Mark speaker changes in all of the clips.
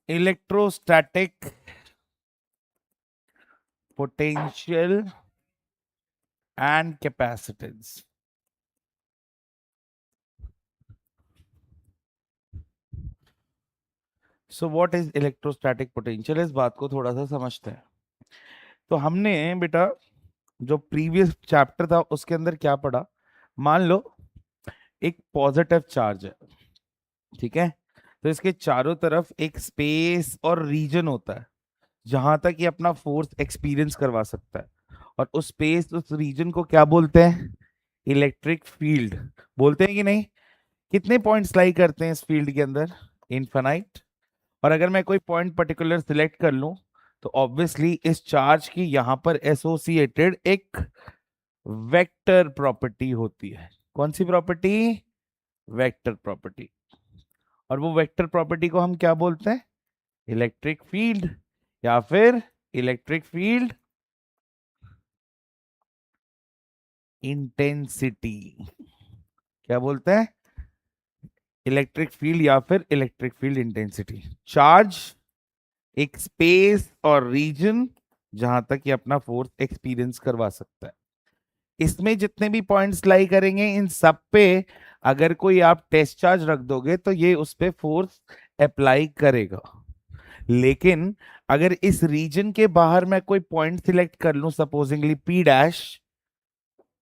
Speaker 1: Electrostatic potential and capacitance. So what is electrostatic potential, इस बात को थोड़ा सा समझते हैं। तो हमने बेटा जो प्रीवियस चैप्टर था उसके अंदर क्या पढ़ा, मान लो एक पॉजिटिव चार्ज है, ठीक है, तो इसके चारों तरफ एक स्पेस और रीजन होता है जहां तक ये अपना फोर्स एक्सपीरियंस करवा सकता है। और उस स्पेस उस रीजन को क्या बोलते हैं, इलेक्ट्रिक फील्ड बोलते हैं कि नहीं। कितने पॉइंट्स लाई करते हैं इस फील्ड के अंदर, इनफाइनाइट। और अगर मैं कोई पॉइंट पर्टिकुलर सिलेक्ट कर लूं तो ऑब्वियसली इस चार्ज की यहां पर एसोसिएटेड एक वेक्टर प्रॉपर्टी होती है। कौन सी प्रॉपर्टी, वेक्टर प्रॉपर्टी। और वो वेक्टर प्रॉपर्टी को हम क्या बोलते हैं, इलेक्ट्रिक फील्ड या फिर इलेक्ट्रिक फील्ड इंटेंसिटी। क्या बोलते हैं, इलेक्ट्रिक फील्ड या फिर इलेक्ट्रिक फील्ड इंटेंसिटी। चार्ज एक स्पेस और रीजन जहां तक ये अपना फोर्स एक्सपीरियंस करवा सकता है। इसमें जितने भी पॉइंट्स लाई करेंगे इन सब पे अगर कोई आप टेस्ट चार्ज रख दोगे तो ये उस पे फोर्स अप्लाई करेगा। लेकिन अगर इस रीजन के बाहर मैं कोई पॉइंट सिलेक्ट कर लूं, सपोजिंगली पी डैश,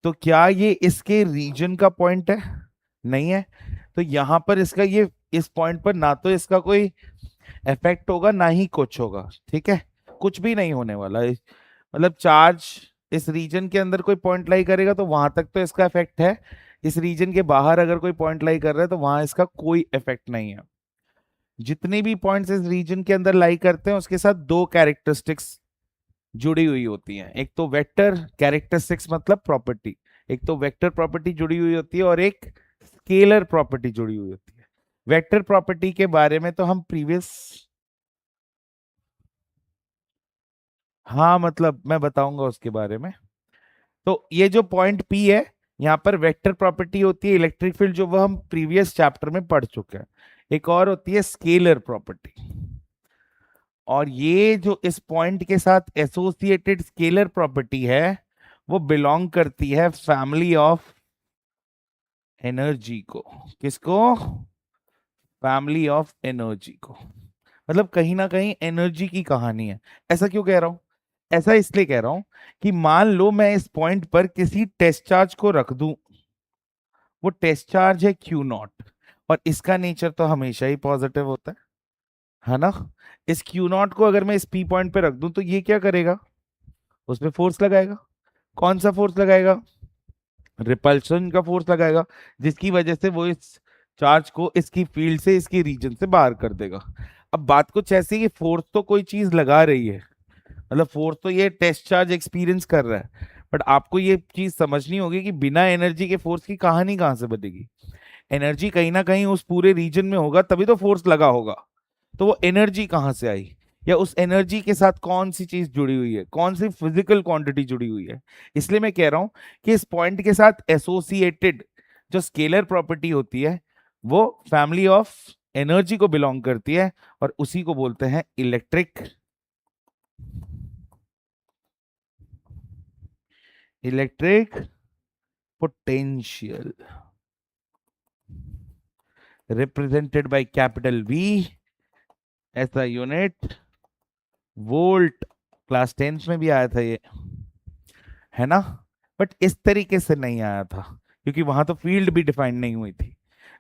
Speaker 1: तो क्या ये इसके रीजन का पॉइंट है, नहीं है। तो यहां पर इसका ये इस पॉइंट पर ना तो इसका कोई इफेक्ट होगा ना ही कुछ होगा, ठीक है, कुछ भी नहीं होने वाला है। मतलब चार्ज इस रीजन के अंदर कोई पॉइंट लाई करेगा तो वहां तक तो इसका इफेक्ट है, इस रीजन के बाहर अगर कोई पॉइंट लाई कर रहा है तो वहां इसका कोई इफेक्ट नहीं है। जितने भी पॉइंट्स इस रीजन के अंदर लाई करते हैं उसके साथ दो कैरेक्टरिस्टिक्स जुड़ी हुई होती हैं। एक तो वेक्टर कैरेक्टरिस्टिक्स मतलब प्रॉपर्टी, एक तो वेक्टर प्रॉपर्टी जुड़ी हुई होती है और एक स्केलर प्रॉपर्टी जुड़ी हुई होती है। वेक्टर प्रॉपर्टी के बारे में तो हम प्रीवियस, हाँ मतलब मैं बताऊंगा उसके बारे में। तो ये जो पॉइंट पी है यहाँ पर वेक्टर प्रॉपर्टी होती है इलेक्ट्रिक फील्ड, जो वो हम प्रीवियस चैप्टर में पढ़ चुके हैं। एक और होती है स्केलर प्रॉपर्टी, और ये जो इस पॉइंट के साथ एसोसिएटेड स्केलर प्रॉपर्टी है वो बिलोंग करती है फैमिली ऑफ एनर्जी को। किसको, फैमिली ऑफ एनर्जी को। मतलब कहीं ना कहीं एनर्जी की कहानी है। ऐसा क्यों कह रहा हूं, ऐसा इसलिए कह रहा हूं कि मान लो मैं इस पॉइंट पर किसी टेस्ट चार्ज को रख दूं, वो टेस्ट चार्ज है क्यू नॉट, और इसका नेचर तो हमेशा ही पॉजिटिव होता है ना। इस क्यू नॉट को अगर मैं इस पी पॉइंट पे रख दूं तो ये क्या करेगा, उस पर फोर्स लगाएगा। कौन सा फोर्स लगाएगा, रिपल्शन का फोर्स लगाएगा, जिसकी वजह से वो इस चार्ज को इसकी फील्ड से इसकी रीजन से बाहर कर देगा। अब बात कुछ ऐसी है कि फोर्स तो कोई चीज लगा रही है, मतलब फोर्स तो ये टेस्ट चार्ज एक्सपीरियंस कर रहा है, बट आपको ये चीज समझनी होगी कि बिना एनर्जी के फोर्स की कहानी कहां से बनेगी। एनर्जी कहीं ना कहीं उस पूरे रीजन में होगा तभी तो फोर्स लगा होगा। तो वो एनर्जी कहां से आई, या उस एनर्जी के साथ कौन सी चीज जुड़ी हुई है, कौन सी फिजिकल क्वांटिटी जुड़ी हुई है। इसलिए मैं कह रहा हूं कि इस पॉइंट के साथ एसोसिएटेड जो स्केलर प्रॉपर्टी होती है वो फैमिली ऑफ एनर्जी को बिलोंग करती है, और उसी को बोलते हैं electric electric potential, represented by capital V ऐसा यूनिट वोल्ट। क्लास 10th में भी आया था ये, है ना। बट इस तरीके से नहीं आया था क्योंकि वहां तो फील्ड भी डिफाइन नहीं हुई थी।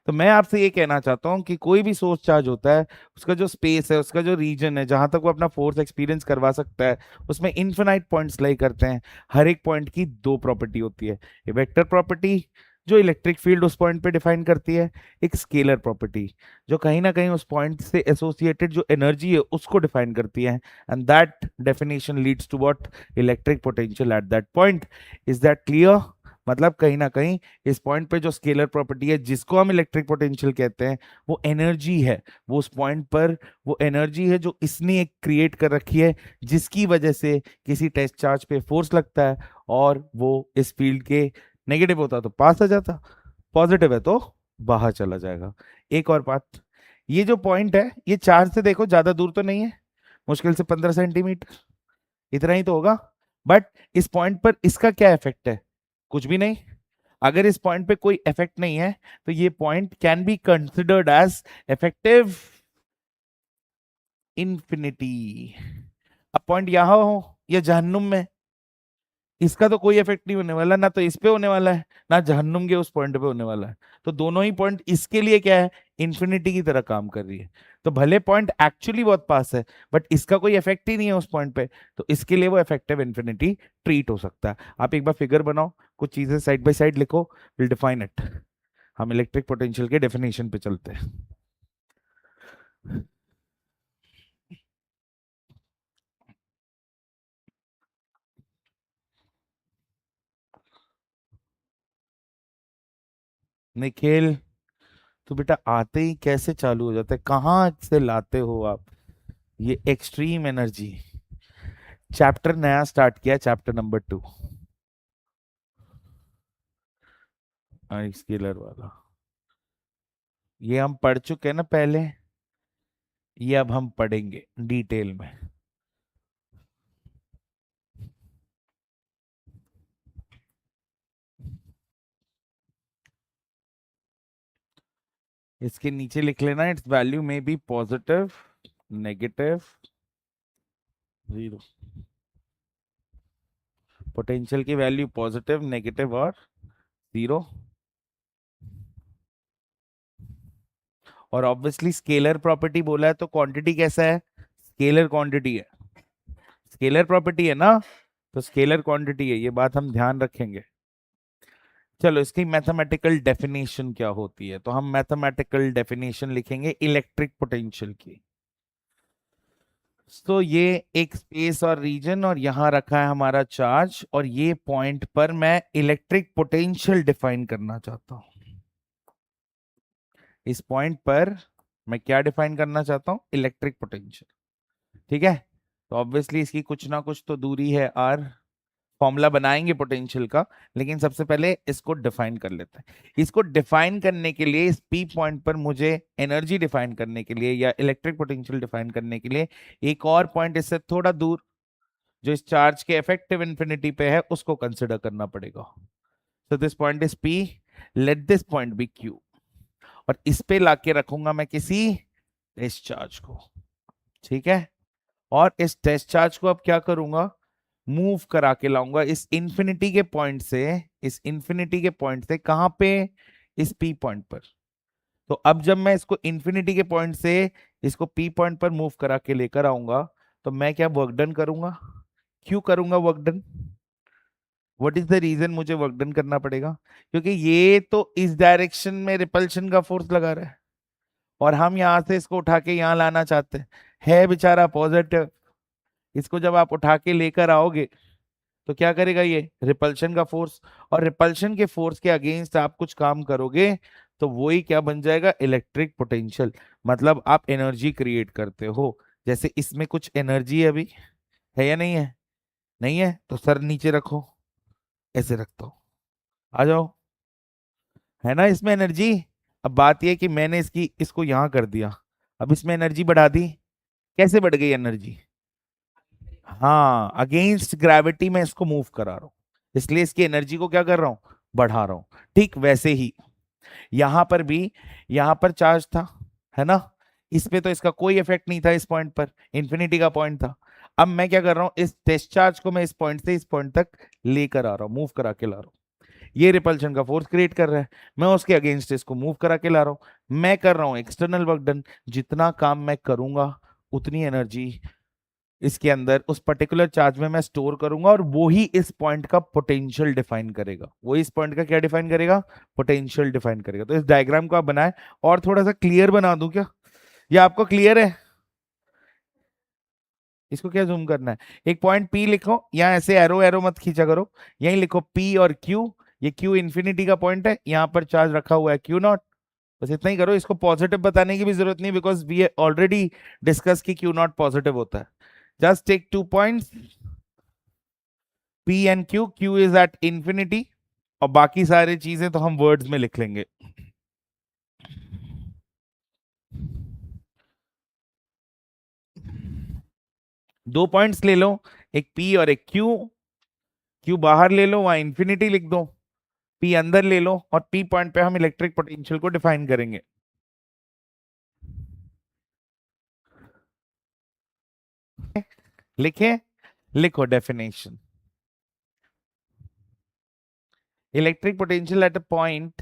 Speaker 1: तो मैं आपसे ये कहना चाहता हूं कि कोई भी सोर्स चार्ज होता है उसका जो स्पेस है, उसका जो रीजन है जहां तक वो अपना फोर्स एक्सपीरियंस करवा सकता है, उसमें इन्फिनाइट पॉइंट्स लाई करते हैं। हर एक पॉइंट की दो प्रॉपर्टी होती है, ए वेक्टर प्रॉपर्टी जो इलेक्ट्रिक फील्ड उस पॉइंट पे डिफाइन करती है, एक स्केलर प्रॉपर्टी जो कहीं ना कहीं उस पॉइंट से एसोसिएटेड जो एनर्जी है उसको डिफाइन करती है। And that definition leads to what, electric potential at that point. Is that clear. मतलब कहीं ना कहीं इस पॉइंट पे जो स्केलर प्रॉपर्टी है जिसको हम इलेक्ट्रिक पोटेंशियल कहते हैं वो एनर्जी है, वो उस पॉइंट पर वो एनर्जी है जो इसने एक क्रिएट कर रखी है, जिसकी वजह से किसी टेस्ट चार्ज पे फोर्स लगता है और वो इस फील्ड के नेगेटिव होता तो पास आ जाता, पॉजिटिव है तो बाहर चला जाएगा। एक और बात, ये जो पॉइंट है ये चार्ज से देखो ज्यादा दूर तो नहीं है, मुश्किल से 15 सेंटीमीटर, इतना ही तो होगा। बट इस पॉइंट पर इसका क्या इफेक्ट है? कुछ भी नहीं। अगर इस पॉइंट पे कोई इफेक्ट नहीं है तो ये point can be considered as effective infinity. अब पॉइंट यहां हो या जहन्नुम में, इसका तो कोई इफेक्ट नहीं होने वाला, ना तो इस पे होने वाला है ना जहन्नुम के उस पॉइंट पे होने वाला है। तो दोनों ही पॉइंट इसके लिए क्या है, इन्फिनिटी की तरह काम कर रही है। तो भले पॉइंट एक्चुअली बहुत पास है बट इसका कोई इफेक्ट ही नहीं है उस पॉइंट पे, तो इसके लिए वो इफेक्टिव इन्फिनिटी ट्रीट हो सकता है। आप एक बार फिगर बनाओ, कुछ चीजें साइड बाय साइड लिखो, विल डिफाइन इट। हम इलेक्ट्रिक पोटेंशियल के डेफिनेशन पे चलते हैं। निखिल, तो बेटा आते ही कैसे चालू हो जाता है, कहाँ से लाते हो आप ये एक्सट्रीम एनर्जी? चैप्टर नया स्टार्ट किया, चैप्टर नंबर 2, स्केलर वाला। ये हम पढ़ चुके हैं ना पहले, ये अब हम पढ़ेंगे डिटेल में। इसके नीचे लिख लेना, इट्स वैल्यू में be positive, negative, zero. Potential की वैल्यू पॉजिटिव, नेगेटिव और जीरो। और ऑब्वियसली स्केलर प्रॉपर्टी बोला है तो क्वांटिटी कैसा है, स्केलर क्वांटिटी है, स्केलर प्रॉपर्टी है ना, तो स्केलर क्वांटिटी है, ये बात हम ध्यान रखेंगे। चलो इसकी मैथमेटिकल डेफिनेशन क्या होती है, तो हम मैथमेटिकल डेफिनेशन लिखेंगे इलेक्ट्रिक पोटेंशियल की। तो ये एक स्पेस और रीजन और यहां रखा है हमारा चार्ज, और ये पॉइंट पर मैं इलेक्ट्रिक पोटेंशियल डिफाइन करना चाहता हूं। इस पॉइंट पर मैं क्या डिफाइन करना चाहता हूं, इलेक्ट्रिक पोटेंशियल। ठीक है, तो ऑब्वियसली इसकी कुछ ना कुछ तो दूरी है आर, फॉर्मूला बनाएंगे पोटेंशियल का, लेकिन सबसे पहले इसको डिफाइन कर लेते हैं। इसको डिफाइन करने के लिए, इस पी पॉइंट पर मुझे एनर्जी डिफाइन करने के लिए या इलेक्ट्रिक पोटेंशियल डिफाइन करने के लिए एक और पॉइंट इससे थोड़ा दूर जो इस चार्ज के इफेक्टिव इन्फिनिटी पे है उसको कंसिडर करना पड़ेगा। So this point is P, let this point be Q, और इस पे लाके रखूंगा मैं किसी टेस्ट चार्ज को। ठीक है, और इस टेस्ट चार्ज को अब क्या करूंगा, मूव करा के लाऊंगा इस इंफिनिटी के पॉइंट से, इस इंफिनिटी के पॉइंट से कहां पे, इस पी पॉइंट पर। तो अब जब मैं इसको इंफिनिटी के पॉइंट से इसको पी पॉइंट पर मूव करा के लेकर आऊंगा, तो मैं क्या वर्क डन करूंगा, क्यों करूंगा work done, what is the reason मुझे वर्क डन करना पड़ेगा, क्योंकि ये तो इस डायरेक्शन में रिपल्शन का फोर्स लगा रहा है और हम यहां से इसको उठा के यहां लाना चाहते हैं, है बेचारा पॉजिटिव। इसको जब आप उठा के लेकर आओगे तो क्या करेगा, ये रिपल्शन का फोर्स, और रिपल्शन के फोर्स के अगेंस्ट आप कुछ काम करोगे तो वही क्या बन जाएगा, इलेक्ट्रिक पोटेंशियल। मतलब आप एनर्जी क्रिएट करते हो, जैसे इसमें कुछ एनर्जी है अभी, है या नहीं है, नहीं है तो सर नीचे रखो, ऐसे रखता हूं, आ जाओ, है ना इसमें एनर्जी। अब बात यह कि मैंने इसको यहां कर दिया, अब इसमें एनर्जी बढ़ा दी, कैसे बढ़ गई एनर्जी, हाँ अगेंस्ट ग्रेविटी में इसको मूव करा रहा हूं, इसलिए इसकी एनर्जी को क्या कर रहा हूं, बढ़ा रहा हूं। ठीक वैसे ही यहां पर भी, यहां पर चार्ज था, है ना, इस पे तो इसका कोई इफेक्ट नहीं था, इस पॉइंट पर इंफिनिटी का पॉइंट था। अब मैं क्या कर रहा हूं, इस टेस्ट चार्ज को मैं इस पॉइंट से इस पॉइंट तक लेकर आ रहा हूं, मूव करा के ला रहा हूं। ये रिपल्शन का फोर्स क्रिएट कर रहा है, मैं उसके अगेंस्ट इसको मूव करा के ला रहा हूं, मैं कर रहा हूं एक्सटर्नल वर्क डन। जितना काम मैं करूंगा उतनी एनर्जी इसके अंदर उस पर्टिकुलर चार्ज में मैं स्टोर करूंगा, और वो ही इस पॉइंट का पोटेंशियल डिफाइन करेगा, वो इस पॉइंट का क्या डिफाइन करेगा, पोटेंशियल डिफाइन करेगा। तो इस डायग्राम को आप बनाए, और थोड़ा सा क्लियर बना दूं क्या, या आपको क्लियर है, इसको क्या जूम करना है, एक पॉइंट पी लिखो, यहाँ ऐसे एरो एरो मत खींचा करो, यहीं लिखो पी और क्यू, ये क्यू इन्फिनिटी का पॉइंट है, यहाँ पर चार्ज रखा हुआ है क्यू नॉट, बस इतना ही करो, इसको पॉजिटिव बताने की भी जरूरत नहीं, बिकॉज वी ऑलरेडी डिस्कस की क्यू नॉट पॉजिटिव होता है। Just take 2 points P and Q, Q is at infinity, और बाकी सारी चीजें तो हम वर्ड्स में लिख लेंगे। दो पॉइंट्स ले लो, एक पी और एक क्यू। क्यू बाहर ले लो, वहां इंफिनिटी लिख दो, पी अंदर ले लो, और पी पॉइंट पे हम इलेक्ट्रिक पोटेंशियल को डिफाइन करेंगे। लिखे, लिखो definition. Electric potential at a point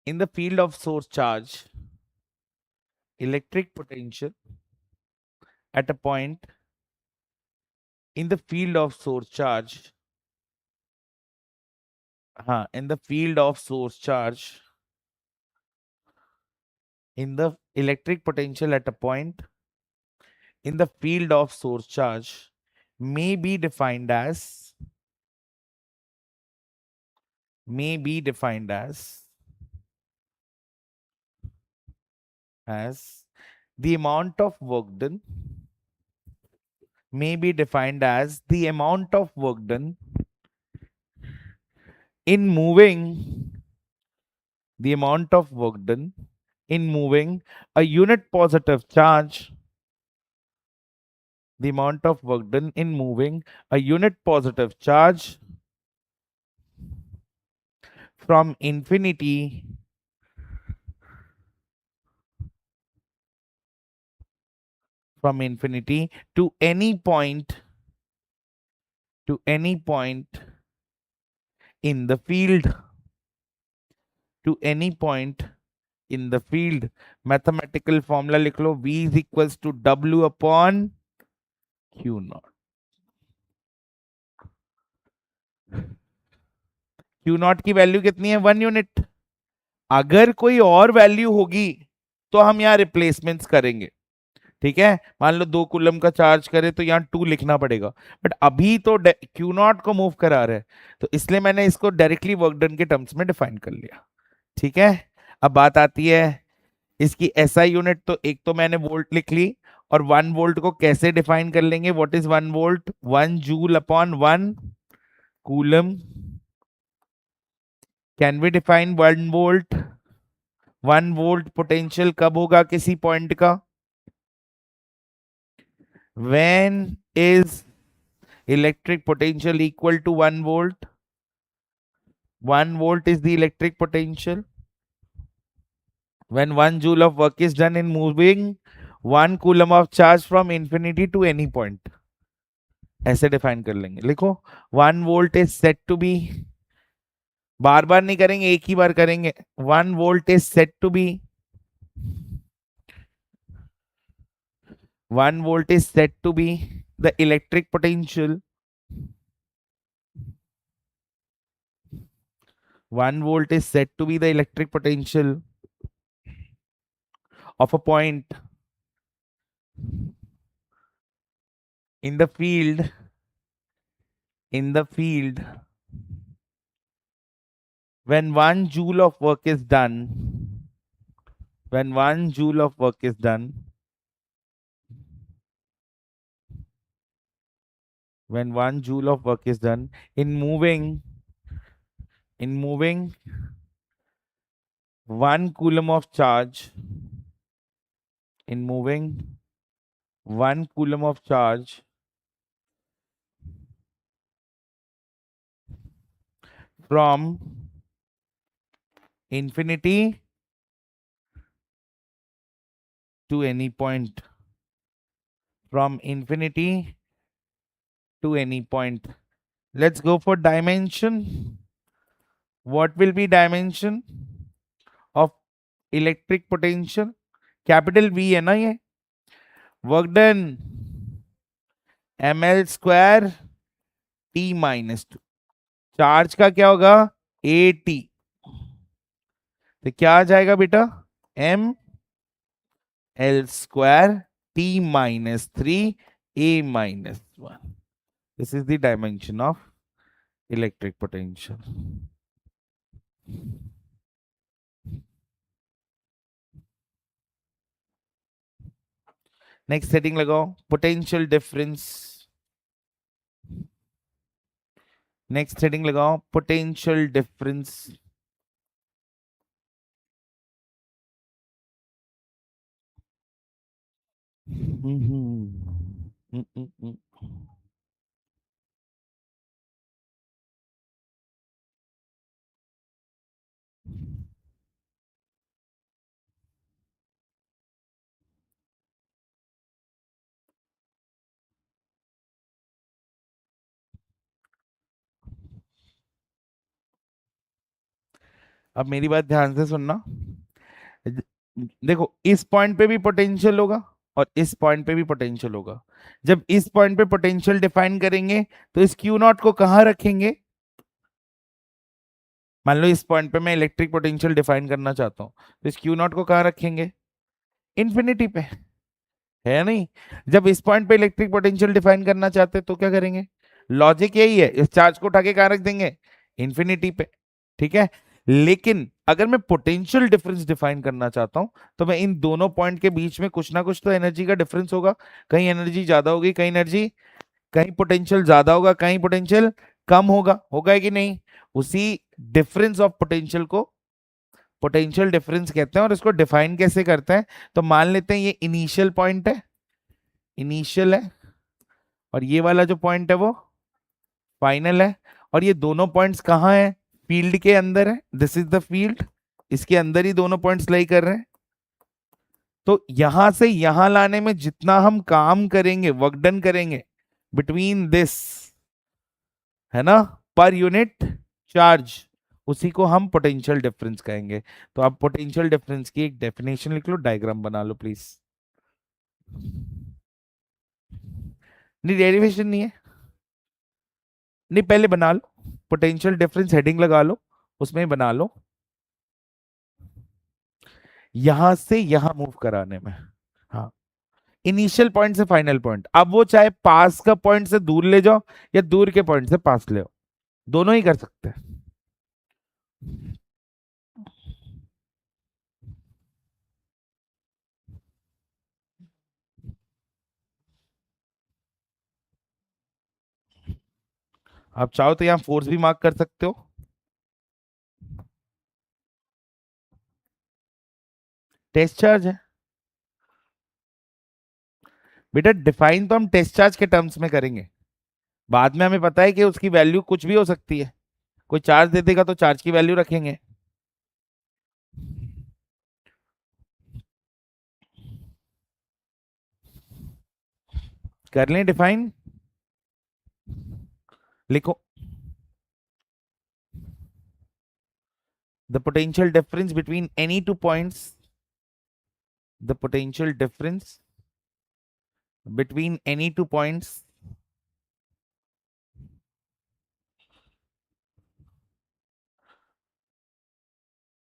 Speaker 1: in the field of source charge, electric potential at a point in the field of source charge, in the field of source charge, in the electric potential at a point in the field of source charge may be defined as, may be defined as the amount of work done, may be defined as the amount of work done in moving, the amount of work done in moving a unit positive charge, the amount of work done in moving a unit positive charge from infinity to any point, to any point in the field, to any point in the field. Mathematical formula लिख लो, V is equals to W upon Q naught. Q naught की value कितनी है? 1 unit. अगर कोई और value होगी तो हम यहाँ रिप्लेसमेंट्स करेंगे। ठीक है, मान लो 2 कूलम का चार्ज करे तो यहाँ 2 लिखना पड़ेगा, बट अभी तो क्यू नॉट को मूव करा रहे हैं, तो इसलिए मैंने इसको डायरेक्टली वर्क डन के टर्म्स में डिफाइन कर लिया। ठीक है, अब बात आती है इसकी एसआई यूनिट। तो एक तो मैंने वोल्ट लिख ली, और 1 वोल्ट को कैसे डिफाइन कर लेंगे? What is 1 volt? 1 joule upon 1 coulomb. Can we define 1 volt? 1 volt potential कब होगा किसी पॉइंट का? when is electric potential equal to 1 volt? 1 volt is the electric potential when 1 joule of work is done in moving 1 coulomb of charge from infinity to any point. ऐसे define कर लेंगे, लिखो 1 volt is said to be, बार बार नहीं करेंगे, एक ही बार करेंगे। 1 volt is said to be, 1 volt is said to be the electric potential, 1 volt is said to be the electric potential of a point in the field, in the field when 1 joule of work is done, when 1 joule of work is done, when 1 joule of work is done in moving, in moving 1 coulomb of charge, in moving 1 coulomb of charge from infinity to any point, from infinity to any point. Let's go for dimension. What will be dimension of electric potential? Capital V है ना ये। Work done ml² t-2। Charge का क्या होगा? at। तो क्या आ जाएगा बेटा? ml² t-3 a-1। This is the dimension of electric potential. Next heading लगाओ, पोटेंशियल डिफरेंस। नेक्स्ट हेडिंग लगाओ, पोटेंशियल डिफरेंस। हम्म, हम्म, हम्म। अब मेरी बात ध्यान से सुनना। द- देखो, इस पॉइंट पे भी पोटेंशियल होगा और इस पॉइंट पे भी पोटेंशियल होगा। जब इस पॉइंट पे पोटेंशियल डिफाइन करेंगे तो इस क्यू नॉट को कहाँ रखेंगे? मान लो इस पॉइंट पे मैं इलेक्ट्रिक पोटेंशियल डिफाइन करना चाहता हूँ, तो इस क्यू नॉट को कहाँ रखेंगे? इन्फिनिटी पे, है नहीं? जब इस पॉइंट पे इलेक्ट्रिक पोटेंशियल डिफाइन करना चाहते हैं तो क्या करेंगे? लॉजिक यही है, इस चार्ज को उठा के कहाँ रख देंगे? इन्फिनिटी पे। ठीक है। लेकिन अगर मैं पोटेंशियल डिफरेंस डिफाइन करना चाहता हूं तो मैं इन दोनों पॉइंट के बीच में कुछ ना कुछ तो एनर्जी का डिफरेंस होगा। कहीं एनर्जी ज्यादा होगी, कहीं एनर्जी, कहीं पोटेंशियल ज्यादा होगा, कहीं पोटेंशियल कम होगा। होगा कि नहीं? उसी डिफरेंस ऑफ पोटेंशियल को पोटेंशियल डिफरेंस कहते हैं। और इसको डिफाइन कैसे करते हैं? तो मान लेते हैं ये इनिशियल पॉइंट है, इनिशियल है, और ये वाला जो पॉइंट है वो फाइनल है। और ये दोनों पॉइंट्स कहाँ है? फील्ड के अंदर है। दिस इज द फील्ड, इसके अंदर ही दोनों पॉइंट्स लाई कर रहे हैं। तो यहां से यहां लाने में जितना हम काम करेंगे, वर्क डन करेंगे बिटवीन दिस, है ना, पर यूनिट चार्ज, उसी को हम पोटेंशियल डिफरेंस कहेंगे। तो आप पोटेंशियल डिफरेंस की एक डेफिनेशन लिख लो, डायग्राम बना लो प्लीज। नहीं, डेरिवेशन नहीं है। नहीं, पहले बना लो, पोटेंशियल डिफरेंस हेडिंग लगा लो, उसमें बना लो, यहां से यहां मूव कराने में। हाँ, इनिशियल पॉइंट से फाइनल पॉइंट। अब वो चाहे पास का पॉइंट से दूर ले जाओ या दूर के पॉइंट से पास ले आओ, दोनों ही कर सकते हैं। आप चाहो तो यहां फोर्स भी मार्क कर सकते हो। टेस्ट चार्ज है बेटा, डिफाइन तो हम टेस्ट चार्ज के टर्म्स में करेंगे। बाद में हमें पता है कि उसकी वैल्यू कुछ भी हो सकती है। कोई चार्ज दे देगा तो चार्ज की वैल्यू रखेंगे। कर लें डिफाइन, लिखो। The potential difference between any two points, the potential difference between any two points,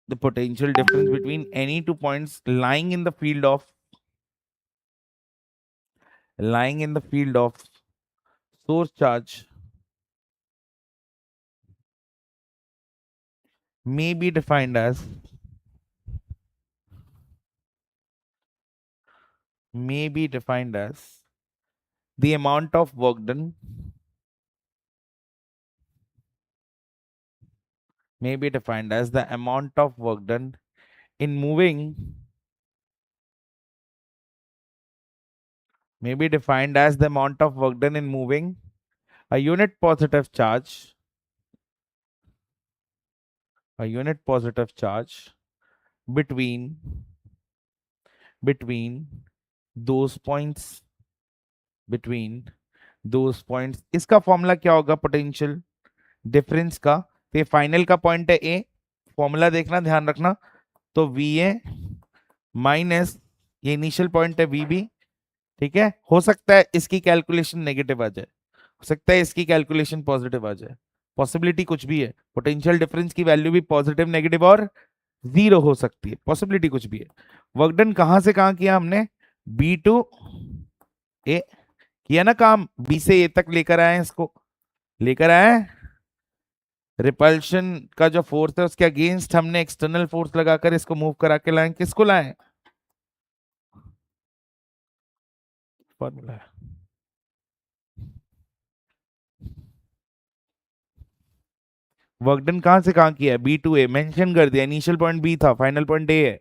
Speaker 1: the potential difference between any two points lying in the field of, lying in the field of source charge may be defined as, may be defined as the amount of work done, may be defined as the amount of work done in moving, may be defined as the amount of work done in moving a unit positive charge, a unit positive charge between, between those points, between those points। इसका formula क्या होगा potential difference का? तो ये final का point है ए, formula देखना, ध्यान रखना। तो वी ए माइनस ये इनिशियल पॉइंट है वी बी। ठीक है, हो सकता है इसकी कैलकुलेशन नेगेटिव आ जाए, हो सकता है इसकी कैलकुलेशन पॉजिटिव आ जाए, पॉसिबिलिटी कुछ भी है। पोटेंशियल डिफरेंस की वैल्यू भी पॉजिटिव, नेगेटिव और जीरो हो सकती है, पॉसिबिलिटी कुछ भी है। वर्क डन कहां से कहां किया हमने? बी टू ए किया ना काम, बी से ए तक लेकर आए हैं इसको, लेकर आए हैं। रिपल्शन का जो फोर्स है उसके अगेंस्ट हमने एक्सटर्नल फोर्स लगाकर इसको मूव करा के लाए। किसको लाए? फॉर्मूला है। वर्क डन कहां से कहां किया है? बी टू ए मेंशन कर दिया, इनिशियल पॉइंट बी था, फाइनल पॉइंट ए है।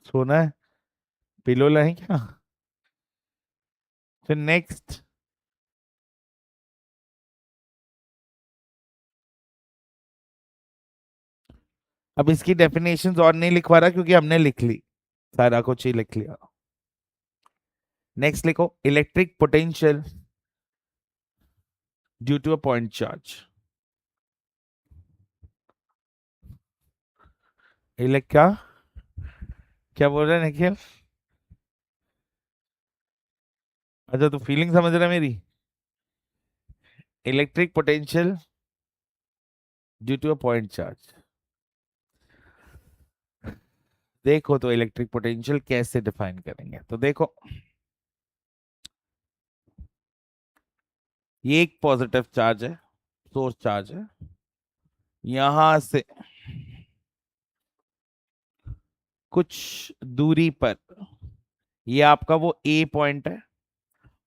Speaker 1: सोना है, पिलो लाए क्या? फिर नेक्स्ट, अब इसकी डेफिनेशंस और नहीं लिखवा रहा क्योंकि हमने लिख ली, सारा कुछ ही लिख लिया। नेक्स्ट लिखो, electric potential due to a point charge. Elect क्या, क्या बोल रहा है निखिल? अच्छा तो फीलिंग समझ रहा है मेरी। Electric potential due to a point charge. देखो तो इलेक्ट्रिक पोटेंशियल कैसे डिफाइन करेंगे, तो देखो ये एक पॉजिटिव चार्ज है, सोर्स चार्ज है, यहां से कुछ दूरी पर, ये आपका वो ए पॉइंट है,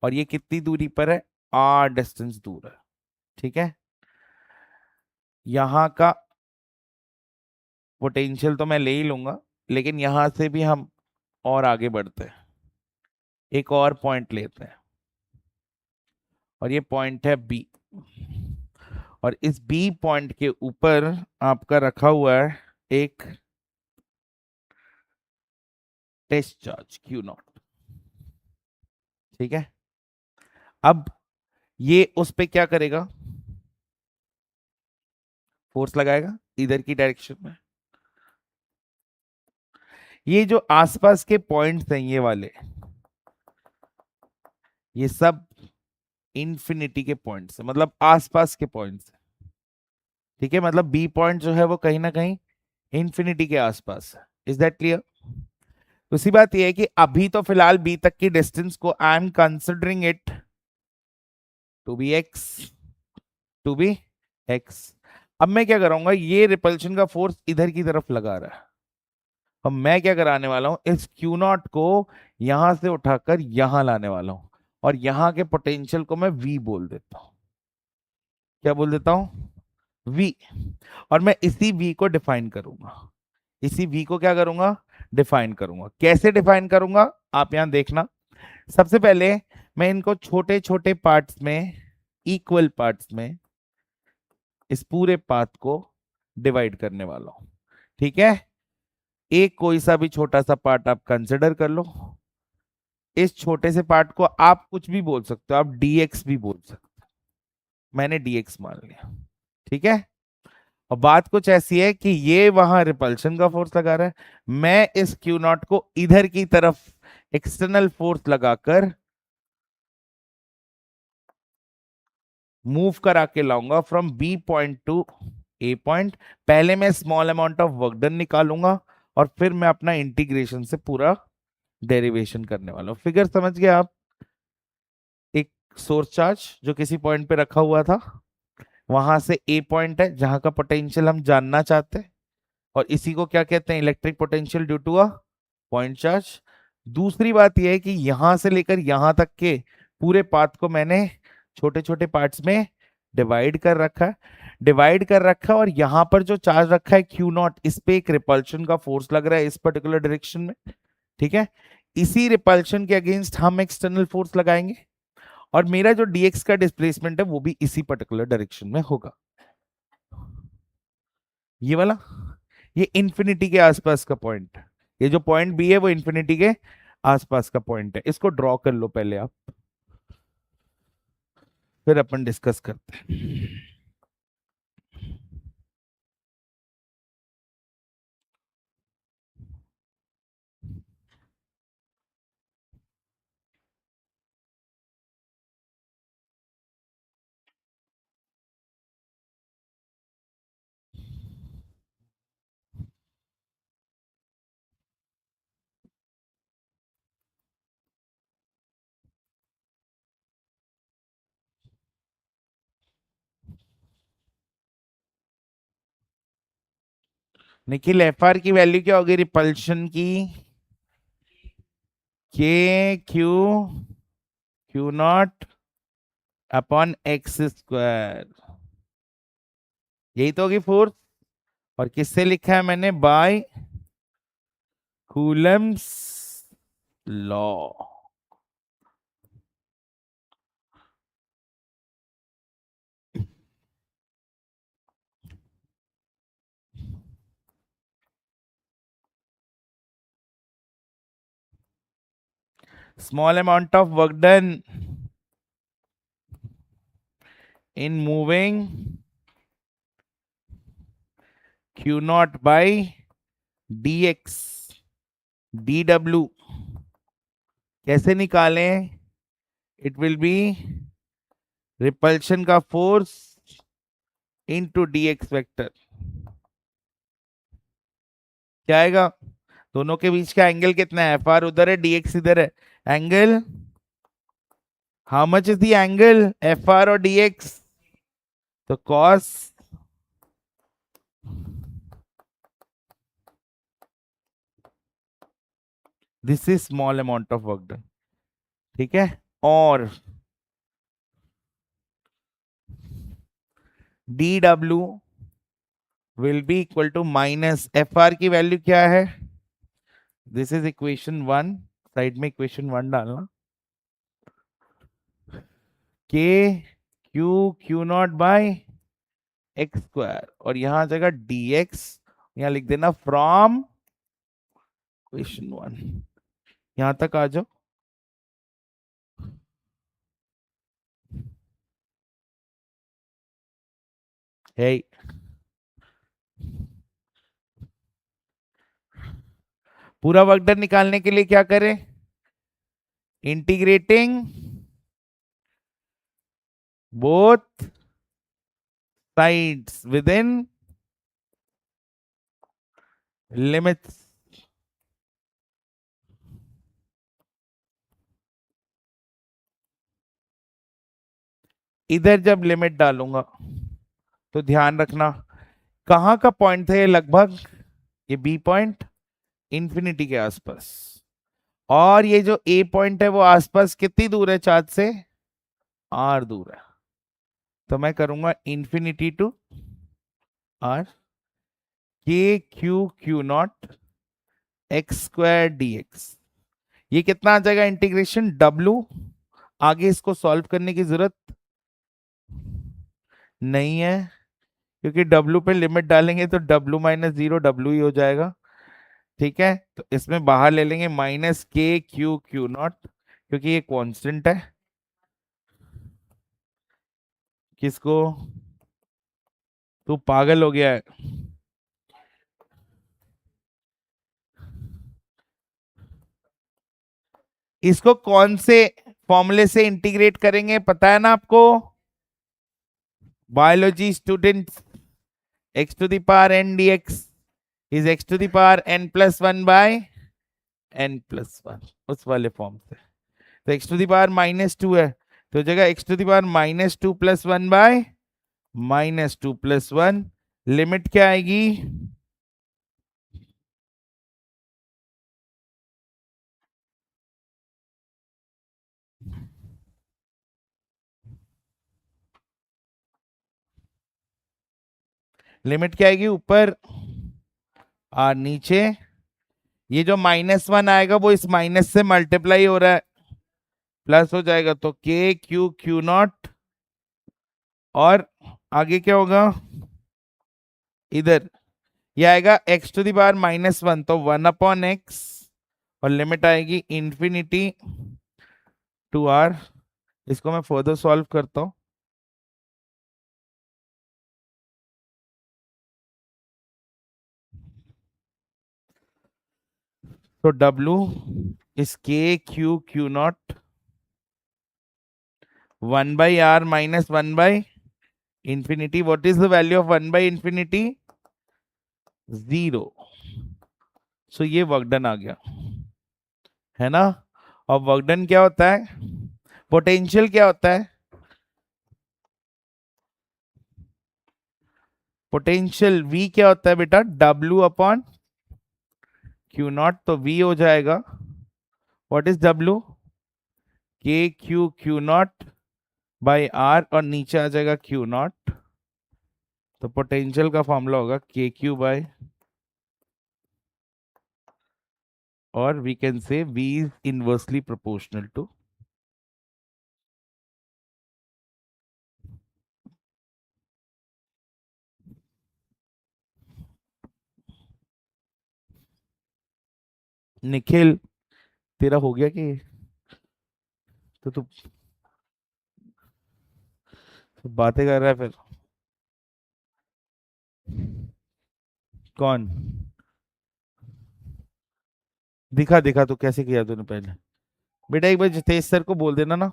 Speaker 1: और ये कितनी दूरी पर है, आर डिस्टेंस दूर है, ठीक है। यहाँ का पोटेंशियल तो मैं ले ही लूंगा, लेकिन यहां से भी हम और आगे बढ़ते हैं, एक और पॉइंट लेते हैं, और ये पॉइंट है बी, और इस बी पॉइंट के ऊपर आपका रखा हुआ है एक टेस्ट चार्ज क्यू नॉट, ठीक है। अब ये उस पे क्या करेगा, फोर्स लगाएगा इधर की डायरेक्शन में। ये जो आसपास के पॉइंट्स हैं ये वाले, ये सब इंफिनिटी के पॉइंट्स है, मतलब आसपास के पॉइंट्स है, ठीक है। मतलब बी पॉइंट जो है वो कहीं ना कहीं इंफिनिटी के आसपास है। Is that clear? दूसरी बात यह है कि अभी तो फिलहाल बी तक की डिस्टेंस को I am considering it to be X, to be X. अब मैं क्या करूंगा, ये रिपल्शन का फोर्स इधर की तरफ लगा रहा है, अब मैं क्या कराने वाला हूं, इस क्यू नॉट को यहां से उठाकर यहां लाने वाला हूं, और यहां के पोटेंशियल को मैं वी बोल देता हूं। क्या बोल देता हूं, वी। और मैं इसी वी को डिफाइन करूंगा, इसी वी को क्या करूंगा, डिफाइन करूंगा। कैसे डिफाइन करूंगा आप यहां देखना। सबसे पहले मैं इनको छोटे छोटे पार्ट्स में, इक्वल पार्ट्स में इस पूरे पाथ को डिवाइड करने वाला हूं, ठीक है। एक कोई सा भी छोटा सा पार्ट आप कंसिडर कर लो, इस छोटे से पार्ट को आप कुछ भी बोल सकते हो, आप dx भी बोल सकते हो, मैंने dx मान लिया, ठीक है। और बात कुछ ऐसी है कि ये वहां रिपल्शन का फोर्स लगा रहा है, मैं इस क्यू नॉट को इधर की तरफ एक्सटर्नल फोर्स लगाकर मूव करा के लाऊंगा from B point to A point. पहले मैं small amount of work done निकालूंगा, और फिर मैं अपना इंटीग्रेशन से पूरा डेरिवेशन करने वाला हूं। फिगर समझ गए आप? एक सोर्स चार्ज जो किसी पॉइंट पे रखा हुआ था, वहां से ए पॉइंट है जहां का पोटेंशियल हम जानना चाहते हैं, और इसी को क्या कहते हैं, electric potential due to a point charge. दूसरी बात यह है कि यहां से लेकर यहां तक के पूरे पाथ को मैंने छोटे छोटे पार्ट्स में डिवाइड कर रखा है, डिवाइड कर रखा है, और यहां पर जो चार्ज रखा है क्यू नॉट, इस पे एक रिपल्शन का फोर्स लग रहा है इस पर्टिकुलर डायरेक्शन में, ठीक है। इसी रिपल्शन के अगेंस्ट हम एक्सटर्नल फोर्स लगाएंगे, और मेरा जो dx का डिस्प्लेसमेंट है वो भी इसी पर्टिकुलर डायरेक्शन में होगा, ये वाला। ये इंफिनिटी के आसपास का पॉइंट, ये जो पॉइंट बी है वो इंफिनिटी के आसपास का पॉइंट है। इसको ड्रॉ कर लो पहले आप, फिर अपन डिस्कस करते हैं। निखिल एफ आर की वैल्यू क्या होगी रिपल्शन की, k Q, Q not upon X square, यही तो होगी फोर्स। और किससे लिखा है मैंने, by Coulomb's law. Small amount of work done in moving q naught by dx dw कैसे निकालें? इट विल बी रिपल्शन का फोर्स इनटू dx वेक्टर। क्या आएगा? दोनों के बीच का एंगल कितना है? एफ आर उधर है, dx इधर है। Angle, how much is the angle F R और dx? तो cos this is small amount of work done. ठीक है, और dw will be equal to minus F R की वैल्यू क्या है? दिस इज इक्वेशन 1, साइड में इक्वेशन 1 डालना। K Q Q not by X square, और यहां आ जाएगा dx, यहां लिख देना फ्रॉम इक्वेशन 1। यहां तक आ जाओ। है, पूरा वर्क डन निकालने के लिए क्या करें? Integrating both sides with in limits. इधर जब लिमिट डालूंगा तो ध्यान रखना कहां का पॉइंट था ये, लगभग ये बी पॉइंट इंफिनिटी के आसपास, और ये जो ए पॉइंट है वो आसपास कितनी दूर है चार्ज से? आर दूर है। तो मैं करूंगा इंफिनिटी टू आर के Q Q not x square D x. ये कितना आ जाएगा इंटीग्रेशन डब्लू? आगे इसको सॉल्व करने की जरूरत नहीं है, क्योंकि डब्लू पे लिमिट डालेंगे तो डब्लू माइनस जीरो डब्लू ही हो जाएगा। ठीक है, तो इसमें बाहर ले लेंगे माइनस के क्यू क्यू नॉट, क्योंकि ये कांस्टेंट है। किसको? तू पागल हो गया है? इसको कौन से फॉर्मूले से इंटीग्रेट करेंगे पता है ना आपको? Biology students, x to the power n dx is x to the power n plus 1 by n plus 1, उस वाले फॉर्म से। तो x to the power -2 है, तो जगह x to the power -2 plus 1 by -2 plus 1, limit क्या आएगी? Limit क्या आएगी? ऊपर और नीचे। ये जो -1 आएगा वो इस माइनस से मल्टीप्लाई हो रहा है, प्लस हो जाएगा, तो के क्यू क्यू नॉट, और आगे क्या होगा? इधर ये आएगा x टू दी पावर -1, तो 1/x, और लिमिट आएगी इंफिनिटी टू r। इसको मैं फर्दर सॉल्व करता हूं। तो w is k q q not 1/r minus 1/infinity। what is the value of 1/infinity? 0। सो ये वर्क डन आ गया, है ना? और वर्क डन क्या होता है? पोटेंशियल क्या होता है? पोटेंशियल V क्या होता है बेटा? W upon Q not. तो V हो जाएगा, what is W? K Q Q not by R, और नीचे आ जाएगा क्यू नॉट। तो पोटेंशियल का फॉर्मूला होगा k Q by or we can say V is inversely proportional to Nikhil. तेरा हो गया कि तो तू बातें कर रहा है फिर? कौन? दिखा दिखा, तो कैसे किया तूने पहले? बेटा एक बार जितेश सर को बोल देना ना,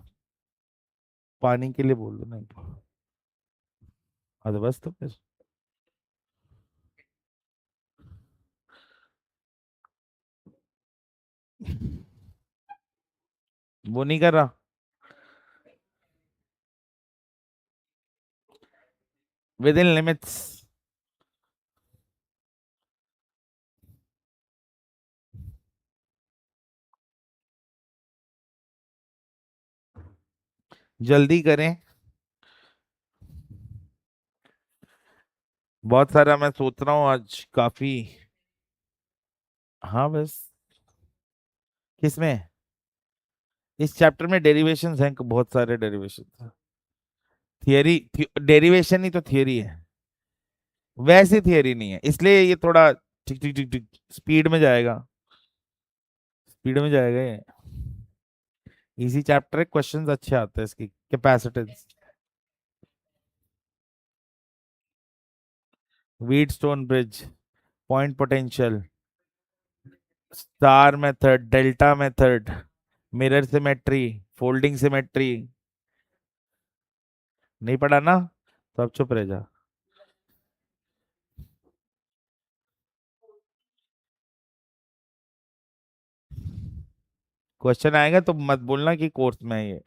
Speaker 1: पानी के लिए बोल देना एक बार। हाँ तो बस, तो फिर वो नहीं कर रहा। With in limits. जल्दी करें, बहुत सारा मैं सोच रहा हूँ आज काफी। हाँ बस। किसमें? इस चैप्टर में डेरिवेशंस हैं, बहुत सारे डेरिवेशंस। थियरी, डेरिवेशन ही तो थियरी है, वैसी थियरी नहीं है, इसलिए ये थोड़ा टिक टिक टिक टिक स्पीड में जाएगा, स्पीड में जाएगा ये। इजी चैप्टर है, क्वेश्चंस अच्छे आते हैं इसकी। Capacitance, Wheatstone bridge, point potential, star method, delta method, mirror symmetry, folding symmetry. नहीं पढ़ा ना, तो अब चुप रह जा। क्वेश्चन आएगा तो मत बोलना कि कोर्स में है ये।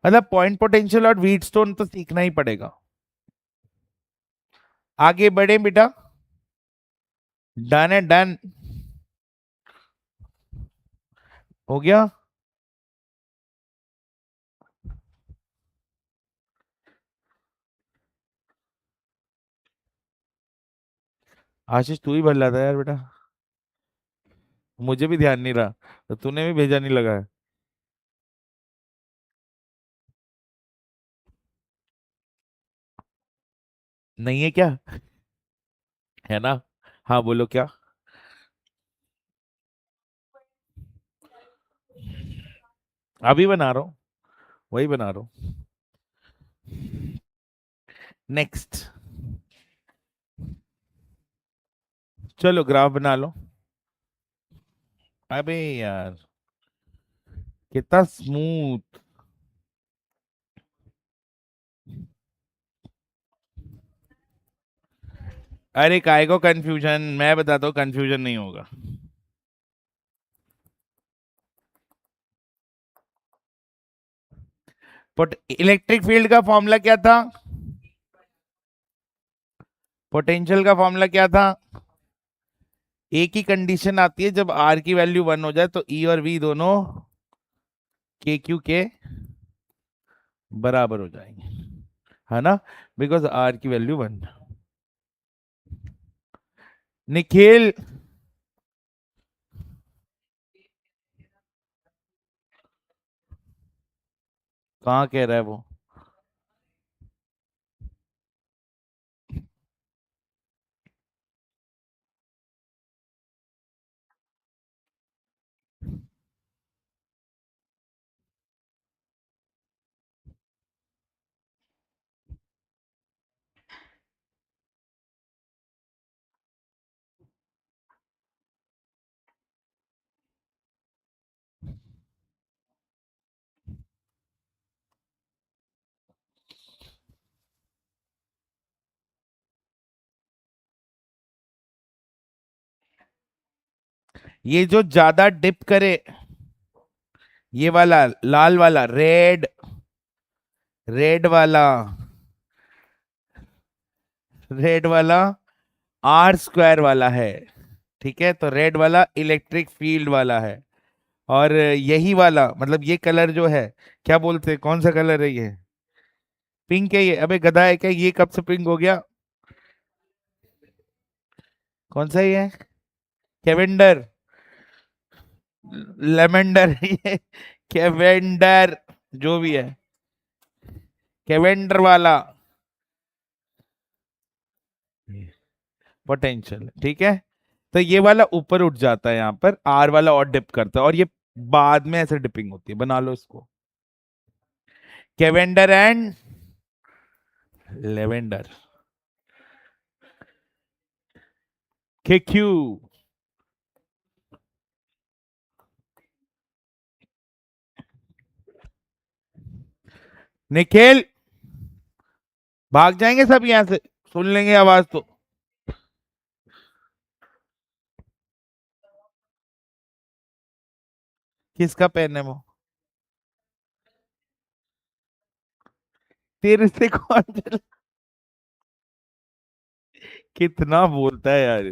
Speaker 1: मतलब पॉइंट पोटेंशियल और व्हीटस्टोन तो सीखना ही पड़ेगा। आगे बढ़े बेटा। डन है, डन। हो गया। आशीष तू ही भर लाता यार बेटा, मुझे भी ध्यान नहीं रहा, तो तूने भी भेजा नहीं लगा है। नहीं है क्या? है ना? हाँ बोलो क्या। अभी बना रहा हूँ, वही बना रहा हूँ। नेक्स्ट। चलो ग्राफ बना लो। अबे यार, कितना स्मूथ। अरे काय को कंफ्यूजन, मैं बताता हूँ, कंफ्यूजन नहीं होगा। इलेक्ट्रिक फील्ड का फॉर्मूला क्या था? पोटेंशियल का फॉर्मूला क्या था? एक ही कंडीशन आती है जब आर की वैल्यू 1 हो जाए, तो ई और वी दोनों के क्यू के बराबर हो जाएंगे, है ना? बिकॉज आर की वैल्यू 1। निखिल, कहाँ कह रहा है वो? ये जो ज्यादा डिप करे, ये वाला लाल वाला, रेड, रेड वाला, रेड वाला आर स्क्वायर वाला है। ठीक है, तो रेड वाला इलेक्ट्रिक फील्ड वाला है। और यही वाला, मतलब ये कलर जो है, क्या बोलते हैं, कौन सा कलर है ये? पिंक है ये। अबे गधा है क्या, ये कब से पिंक हो गया? कौन सा ये? कैवेंडर, लेमेंडर ये कैवेंडर, जो भी है, कैवेंडर वाला पोटेंशियल, ठीक है। तो ये वाला ऊपर उठ जाता है यहाँ पर, आर वाला और डिप करता है, और ये बाद में ऐसे डिपिंग होती है, बना लो इसको। कैवेंडर एंड लेवेंडर, क्यू। निखिल, भाग जाएंगे सब यहां से, सुन लेंगे आवाज तो। किसका पेन है वो? तेरे से कौन कितना बोलता है यार।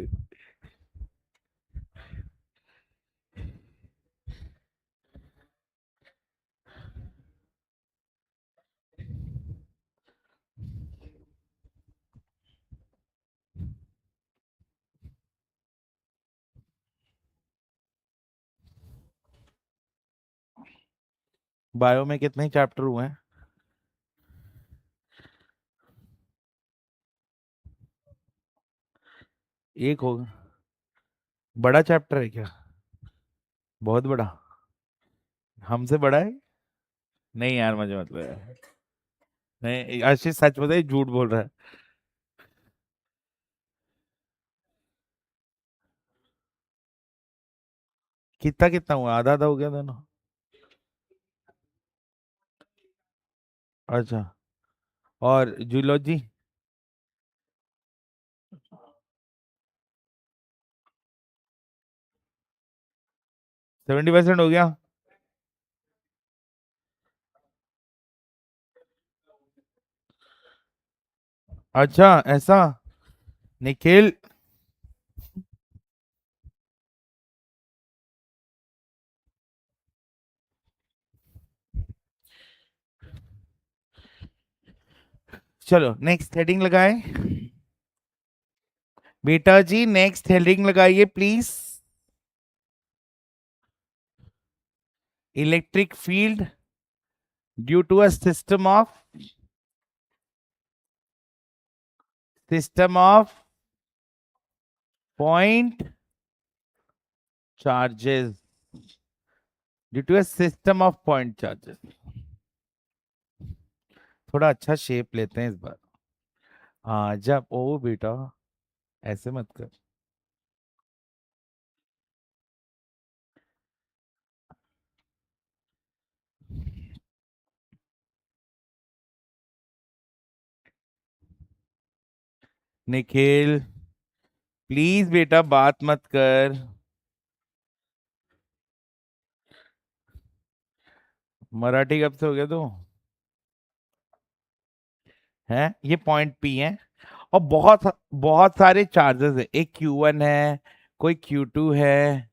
Speaker 1: बायो में कितने चैप्टर हुए हैं? एक होगा। बड़ा चैप्टर है क्या? बहुत बड़ा? हमसे बड़ा है? नहीं यार, मुझे मतलब है। नहीं, आशीष सच बताइए, झूठ बोल रहा है। कितना कितना हुआ, आधा आधा हो गया दोनों? अच्छा। और जूलॉजी? 70% हो गया। अच्छा ऐसा। निखिल, चलो नेक्स्ट हेडिंग लगाए। बेटा जी नेक्स्ट हेडिंग लगाइए please. Electric field due to a system of point charges, due to a system of point charges. थोड़ा अच्छा शेप लेते हैं इस बार। हाँ, जब ओ बेटा, ऐसे मत कर। निखिल प्लीज बेटा बात मत कर। मराठी कब से हो गया तू? है ये पॉइंट पी है, और बहुत बहुत सारे चार्जेस है। एक Q1 है, कोई Q2 है,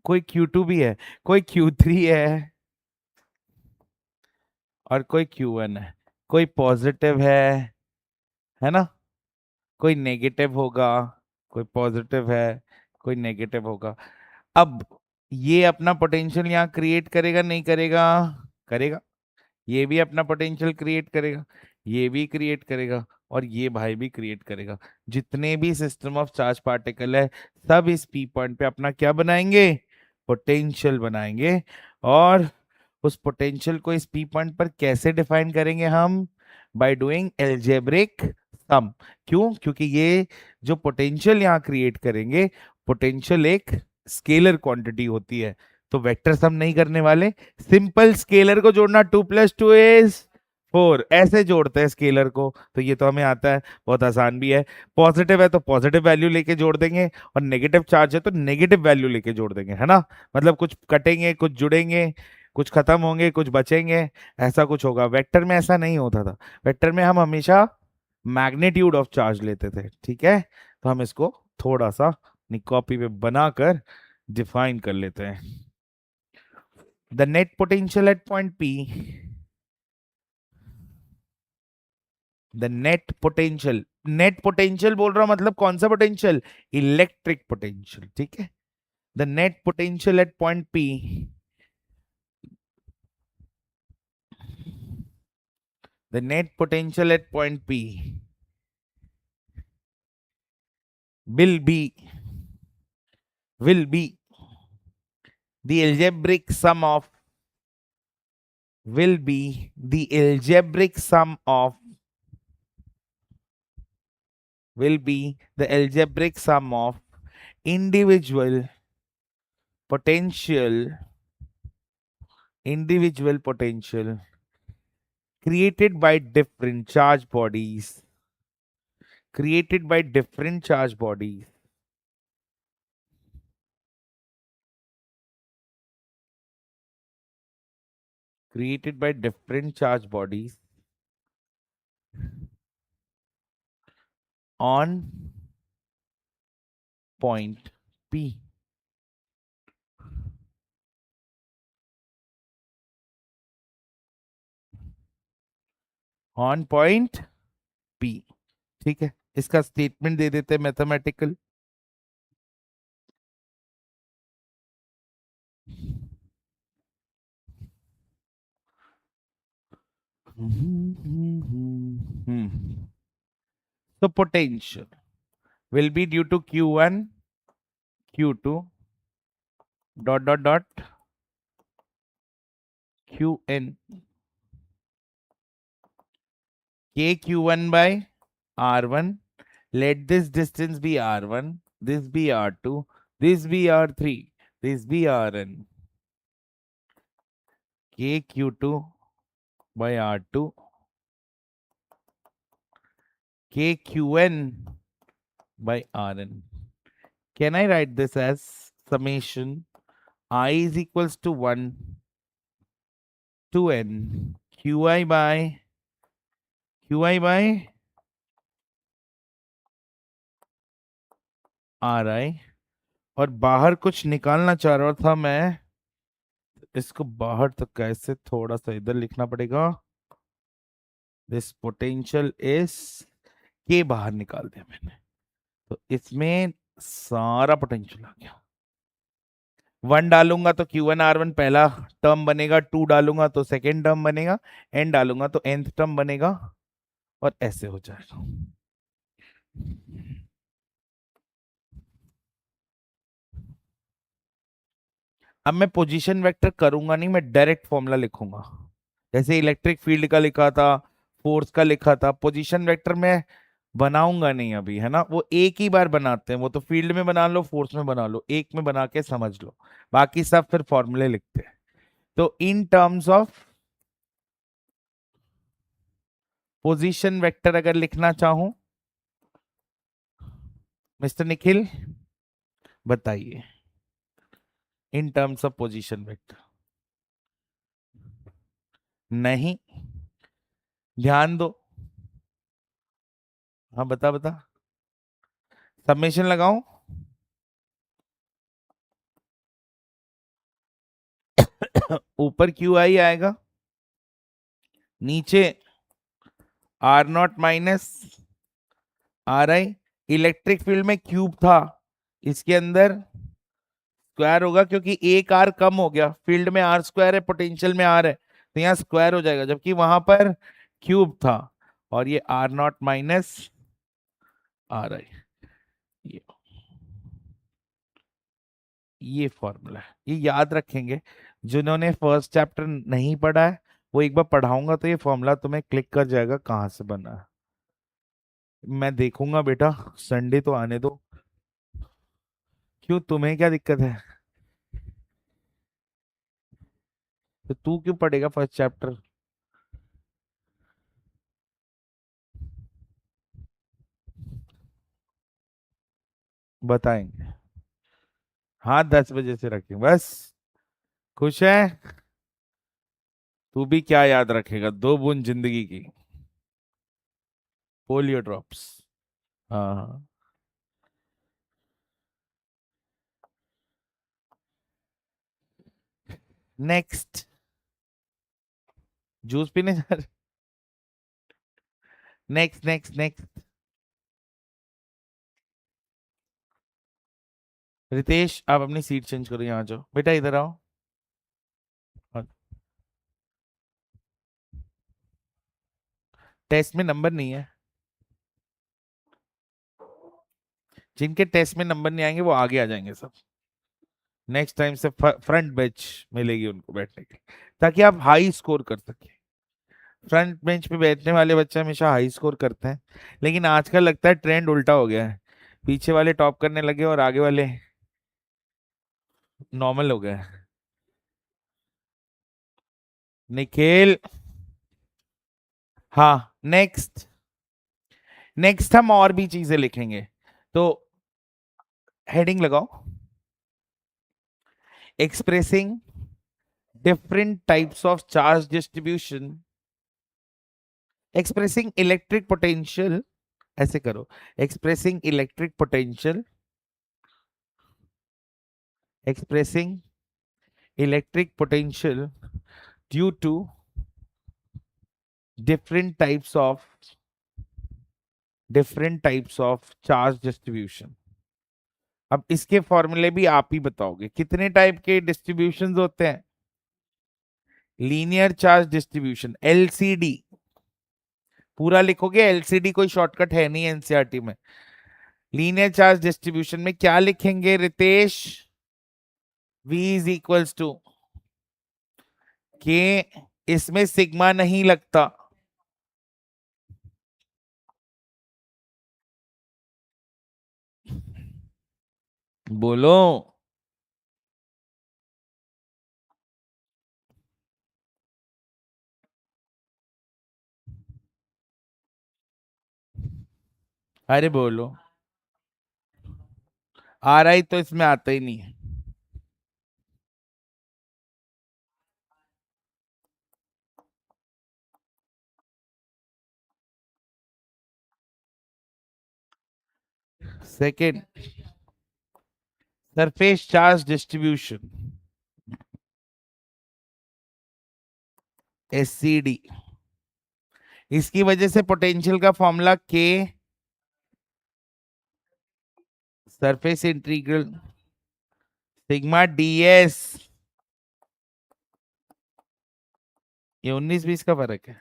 Speaker 1: कोई Q2 भी है, कोई Q3 है, और कोई Q1 है। कोई पॉजिटिव है ना? कोई नेगेटिव होगा, कोई पॉजिटिव है, कोई नेगेटिव होगा। अब ये अपना पोटेंशियल यहाँ क्रिएट करेगा नहीं करेगा? करेगा। ये भी अपना पोटेंशियल क्रिएट करेगा, ये भी क्रिएट करेगा, और ये भाई भी क्रिएट करेगा। जितने भी सिस्टम ऑफ चार्ज पार्टिकल है, सब इस पी पॉइंट पे अपना क्या बनाएंगे? पोटेंशियल बनाएंगे। और उस पोटेंशियल को इस पी पॉइंट पर कैसे डिफाइन करेंगे हम? By doing algebraic sum. क्यों? क्योंकि ये जो पोटेंशियल यहाँ क्रिएट करेंगे, पोटेंशियल एक स्केलर क्वांटिटी होती है, तो वेक्टर सम नहीं करने वाले। सिंपल स्केलर को जोड़ना, 2+2 = 4, ऐसे जोड़ते हैं स्केलर को, तो ये तो हमें आता है, बहुत आसान भी है। पॉजिटिव है तो पॉजिटिव वैल्यू लेके जोड़ देंगे, और नेगेटिव चार्ज है तो नेगेटिव वैल्यू लेके जोड़ देंगे, है ना? मतलब कुछ कटेंगे, कुछ जुड़ेंगे, कुछ खत्म होंगे, कुछ बचेंगे, ऐसा कुछ होगा। वेक्टर में ऐसा नहीं होता था। वेक्टर में हम हमेशा मैग्नीट्यूड ऑफ चार्ज लेते थे, ठीक है? तो हम इसको थोड़ा सा कॉपी पे बनाकर डिफाइन कर लेते हैं। The net potential at point P the net potential बोल रहा हूं, मतलब कौन सा पोटेंशियल? इलेक्ट्रिक पोटेंशियल, ठीक है। The net potential at point P, the net potential at point P will be will be the algebraic sum of will be the algebraic sum of will be the algebraic sum of individual potential individual potential created by different charge bodies created by different charge bodies created by different charge bodies on point P. On point P, ठीक है। इसका statement दे देते हैं mathematical. So potential will be due to Q1, Q2, dot dot dot Qn, KQ1 by R1. Let this distance be R1, this be R2, this be R3, this be Rn. KQ2 by R2, KQn by Rn. Can I write this as summation I is equals to 1 to n Qi by Ri, और बाहर कुछ निकालना चाह रहा था मैं, इसको बाहर तो कैसे, थोड़ा सा इधर लिखना पड़ेगा। दिस पोटेंशियल इज के बाहर निकाल दिया मैंने, तो इसमें सारा पोटेंशियल आ गया। 1 डालूंगा तो Q1R1 पहला टर्म बनेगा, 2 डालूंगा तो सेकेंड टर्म बनेगा, n डालूंगा तो nth टर्म बनेगा, और ऐसे हो जाएगा। अब मैं पोजीशन वेक्टर करूंगा नहीं, मैं डायरेक्ट फॉर्मूला लिखूंगा, जैसे इलेक्ट्रिक फील्ड का लिखा था, फोर्स का लिखा था। पोजीशन वेक्टर में बनाऊंगा नहीं अभी, है ना, वो एक ही बार बनाते हैं, वो तो फील्ड में बना लो, फोर्स में बना लो, एक में बना के समझ लो, बाकी सब फिर फॉर्मूले लिखते हैं। तो in terms of position vector अगर लिखना चाहूं, मिस्टर निखिल बताइए, in terms of position vector. नहीं, ध्यान दो। हाँ बता बता, सबमिशन लगाऊं? ऊपर क्यू आई आएगा, नीचे R naught minus R I. Electric field में क्यूब था, इसके अंदर स्क्वायर होगा, क्योंकि एक आर कम हो गया, फील्ड में आर स्क्वायर है, पोटेंशियल में आर है, तो यहाँ स्क्वायर हो जाएगा, जबकि वहां पर क्यूब था। और ये R naught minus R I, ये ये फॉर्मूला है, ये याद रखेंगे। जिन्होंने फर्स्ट चैप्टर नहीं पढ़ा है, वो एक बार पढ़ाऊंगा तो ये फॉर्मूला तुम्हें क्लिक कर जाएगा कहाँ से बना है। मैं देखूंगा बेटा, संडे तो आने दो। क्यों, तुम्हें क्या दिक्कत है? तो तू क्यों पढ़ेगा फर्स्ट चैप्टर? बताएंगे, हाँ 10 बजे से रखें बस। खुश है? तू भी क्या याद रखेगा, 2 बूंद जिंदगी की, पोलियो ड्रॉप्स। हाँ हाँ। नेक्स्ट, जूस पीने जा रहे? Next next next. रितेश आप अपनी सीट चेंज करो, यहाँ जाओ बेटा, इधर आओ। टेस्ट में नंबर नहीं है, जिनके टेस्ट में नंबर नहीं आएंगे वो आगे आ जाएंगे सब। नेक्स्ट टाइम से फ्रंट बेंच मिलेगी उनको बैठने के लिए, ताकि आप हाई स्कोर कर सके। फ्रंट बेंच पे बैठने वाले बच्चे हमेशा हाई स्कोर करते हैं, लेकिन आजकल लगता है ट्रेंड उल्टा हो गया है, पीछे वाले टॉप करने लगे और आगे वाले नॉर्मल हो गए। निखिल, हाँ नेक्स्ट। नेक्स्ट हम और भी चीजें लिखेंगे, तो हेडिंग लगाओ, expressing different types of charge distribution, expressing electric potential, ऐसे करो, expressing electric potential, expressing electric potential due to different types of charge distribution. अब इसके फॉर्मूले भी आप ही बताओगे, कितने टाइप के डिस्ट्रीब्यूशंस होते हैं? लीनियर चार्ज डिस्ट्रीब्यूशन, एलसीडी, पूरा लिखोगे, एलसीडी कोई शॉर्टकट है नहीं एनसीईआरटी में। लीनियर चार्ज डिस्ट्रीब्यूशन में क्या लिखेंगे Ritesh? V is equals to K, इसमें सिग्मा नहीं लगता, बोलो। अरे बोलो, आ रहा ही तो इसमें आता ही नहीं है। Second, surface charge distribution, SCD. इसकी वजह से पोटेंशियल का फॉर्मूला के सरफेस इंटीग्रल सिग्मा डीएस। ये 19-20 का फर्क है,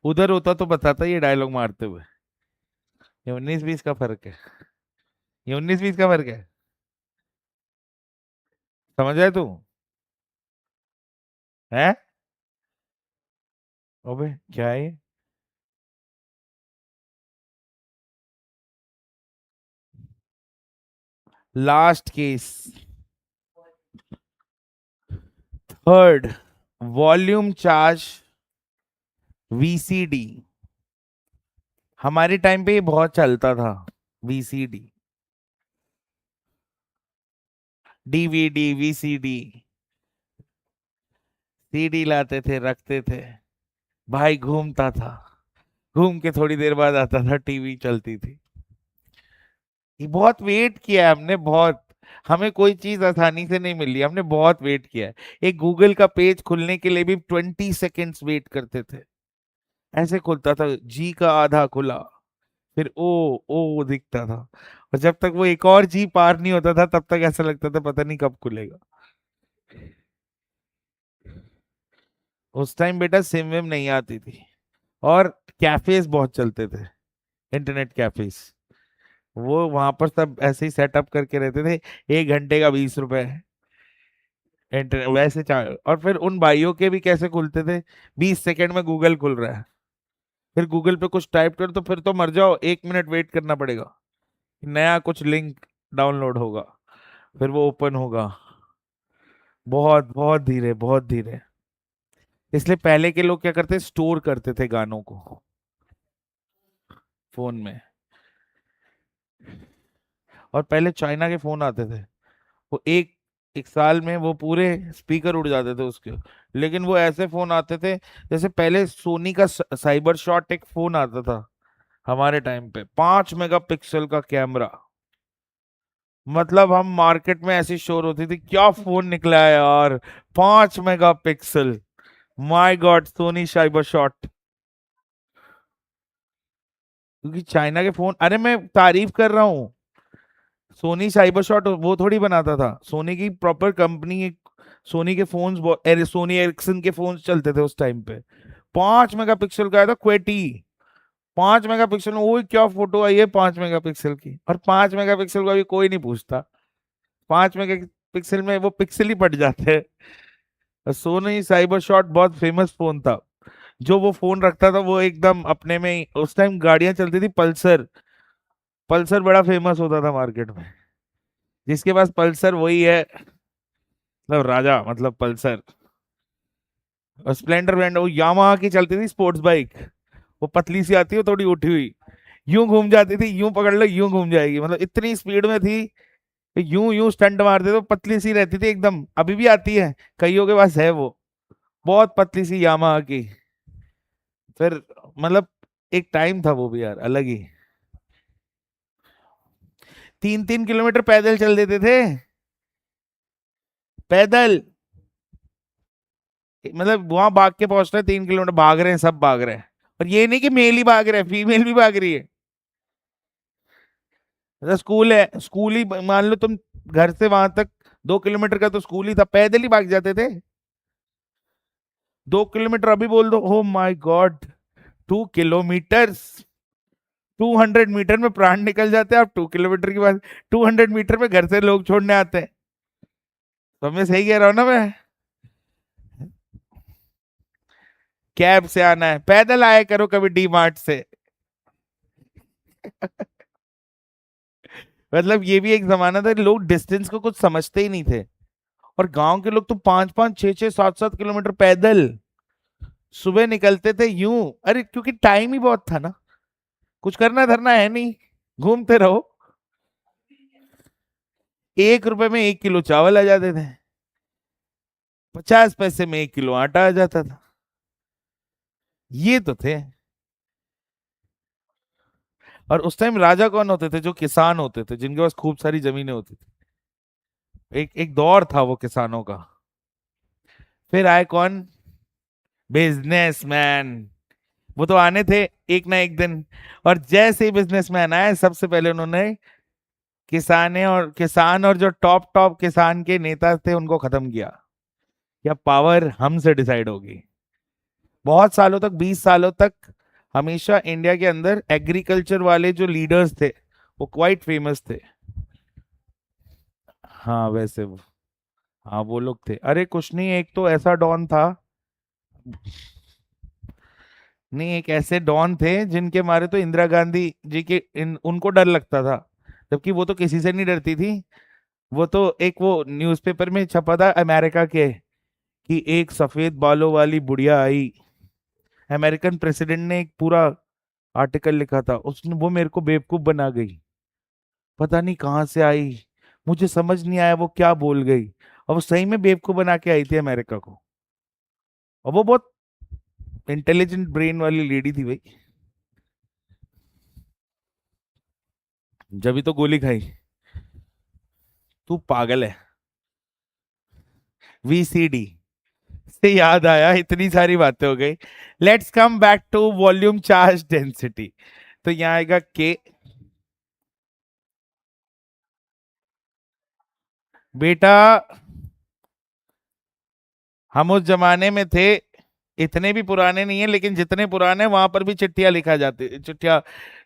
Speaker 1: उधर होता तो बताता ये डायलॉग मारते हुए। ये 19-20 का फर्क है, ये 19-20 का फर्क है, समझ आए तू? है? अबे क्या है ये? Last case, third, volume charge VCD. हमारे टाइम पे ये बहुत चलता था, वीसीडी, डीवीडी, वीसीडी, सीडी लाते थे, रखते थे, भाई घूमता था, घूम के थोड़ी देर बाद आता था, टीवी चलती थी। ये बहुत वेट किया है हमने, बहुत, हमें कोई चीज आसानी से नहीं मिली, हमने बहुत वेट किया है। एक गूगल का पेज खुलने के लिए भी 20 सेकेंड्स वेट करते थे, ऐसे खुलता था, जी का आधा खुला, फिर ओ दिखता था, और जब तक वो एक और जी पार नहीं होता था तब तक ऐसा लगता था पता नहीं कब खुलेगा। उस टाइम बेटा सिम विम नहीं आती थी, और कैफेज बहुत चलते थे, इंटरनेट कैफेज, वो वहां पर सब ऐसे ही सेटअप करके रहते थे, 1 घंटे का 20 रुपए इंटरनेट, वैसे और फिर उन भाइयों के भी कैसे खुलते थे, 20 सेकंड में गूगल खुल रहा है, फिर गूगल पे कुछ टाइप कर तो फिर तो मर जाओ, 1 मिनट वेट करना पड़ेगा, नया कुछ लिंक डाउनलोड होगा, फिर वो ओपन होगा, बहुत बहुत धीरे, बहुत धीरे। इसलिए पहले के लोग क्या करते, स्टोर करते थे गानों को फोन में, और पहले चाइना के फोन आते थे, वो एक एक साल में वो पूरे स्पीकर उड़ जाते थे उसके, लेकिन वो ऐसे फोन आते थे, जैसे पहले सोनी का साइबर शॉट एक फोन आता था हमारे टाइम पे, 5 मेगापिक्सल का कैमरा, मतलब हम मार्केट में ऐसी शोर होती थी, क्या फोन निकला है यार, 5 megapixel, my god, Sony cyber shot. क्योंकि चाइना के फोन, अरे मैं तारीफ कर रहा हूँ। सोनी साइबर शॉट वो थोड़ी बनाता था, सोनी की प्रॉपर कंपनी एक। सोनी के फोन्स, सोनी एरिक्सन के फोन्स चलते थे उस टाइम पे। 5 मेगापिक्सल का आया था क्वेटी। 5 मेगापिक्सल में वो क्या फोटो आई है 5 मेगापिक्सल की, और 5 मेगापिक्सल का भी कोई नहीं पूछता। 5 मेगापिक्सल में वो पिक्सल ही पट जाते हैं। और सोनी साइबर शॉट बहुत फेमस फोन था। जो वो फोन रखता था वो एकदम अपने में ही, उस टाइम गाड़ियां चलती थी पल्सर। पल्सर बड़ा फेमस होता था मार्केट में। जिसके पास पल्सर वही है, मतलब राजा, मतलब पल्सर। और स्प्लेंडर ब्रांड, वो यामाहा की चलती थी स्पोर्ट्स बाइक। वो पतली सी आती है थोड़ी उठी हुई, यूं घूम जाती थी, यूं पकड़ लो यूं घूम जाएगी, मतलब इतनी स्पीड में थी कि यूं यूं स्टंट मारते तो पतली सी रहती थी एकदम, अभी भी आती है, कईयों के पास है वो। बहुत पतली सी यामाहा की। फिर मतलब एक टाइम था वो भी यार अलग ही। 3-3 किलोमीटर पैदल चल देते थे। पैदल, मतलब वहां भाग के पहुंचना है, 3 किलोमीटर भाग रहे हैं, सब भाग रहे हैं। और ये नहीं कि मेल ही भाग रहे हैं, फीमेल भी भाग रही है। मतलब स्कूल है, स्कूल ही मान लो तुम, घर से वहां तक 2 किलोमीटर का तो स्कूल ही था, पैदल ही भाग जाते थे। 2 किलोमीटर अभी बोल दो, oh my god. 2 kilometre, 200 metre में प्राण निकल जाते हैं, आप 2 किलोमीटर की बात। 200 मीटर में घर से लोग छोड़ने आते हैं। तो मैं सही कह रहा हूँ ना मैं? कैब से आना है, पैदल आया करो कभी डी मार्ट से। मतलब ये भी एक जमाना था, लोग डिस्टेंस को कुछ समझते ही नहीं थे। और गांव के लोग तो 5-5, 6-6, 7-7 किलोमीटर पैदल सुबह निकलते थे यूं। अरे क्योंकि टाइम ही बहुत था ना, कुछ करना धरना है नहीं, घूमते रहो। 1 रुपए में 1 किलो चावल आ जाते थे, 50 पैसे में 1 किलो आटा आ जाता था। ये तो थे। और उस टाइम राजा कौन होते थे? जो किसान होते थे, जिनके पास खूब सारी जमीनें होती थी। एक एक दौर था वो किसानों का। फिर आए कौन? बिजनेसमैन। वो तो आने थे एक ना एक दिन। और जैसे ही बिजनेसमैन आए, सबसे पहले उन्होंने किसान और जो टॉप टॉप किसान के नेता थे उनको खत्म किया। क्या पावर हमसे डिसाइड होगी। बहुत सालों तक, 20 सालों तक, हमेशा इंडिया के अंदर एग्रीकल्चर वाले जो लीडर्स थे वो क्वाइट फेमस थे। हाँ वैसे वो, हाँ वो लोग थे। अरे कुछ नहीं, एक तो ऐसा डॉन था। नहीं, एक ऐसे डॉन थे जिनके मारे तो इंदिरा गांधी जी के उनको डर लगता था, जबकि वो तो किसी से नहीं डरती थी। वो तो एक वो न्यूज़पेपर में छपा था अमेरिका के, कि एक सफेद बालों वाली बुढ़िया आई। अमेरिकन प्रेसिडेंट ने एक पूरा आर्टिकल लिखा था, उसने वो मेरे को बेवकूफ बना गई। पता नहीं कहाँ से आई, मुझे समझ नहीं आया वो क्या बोल गई। और वो सही में बेवकूफ बना के आई थी अमेरिका को। और वो बहुत इंटेलिजेंट ब्रेन वाली लेडी थी भाई। जब भी तो गोली खाई। तू पागल है। VCD से याद आया, इतनी सारी बातें हो गई। Let's come back to volume charge density. तो यहाँ आएगा के। बेटा हम उस जमाने में थे, इतने भी पुराने नहीं है, लेकिन जितने पुराने वहां पर भी चिट्ठियां लिखा जाती, चिट्ठियां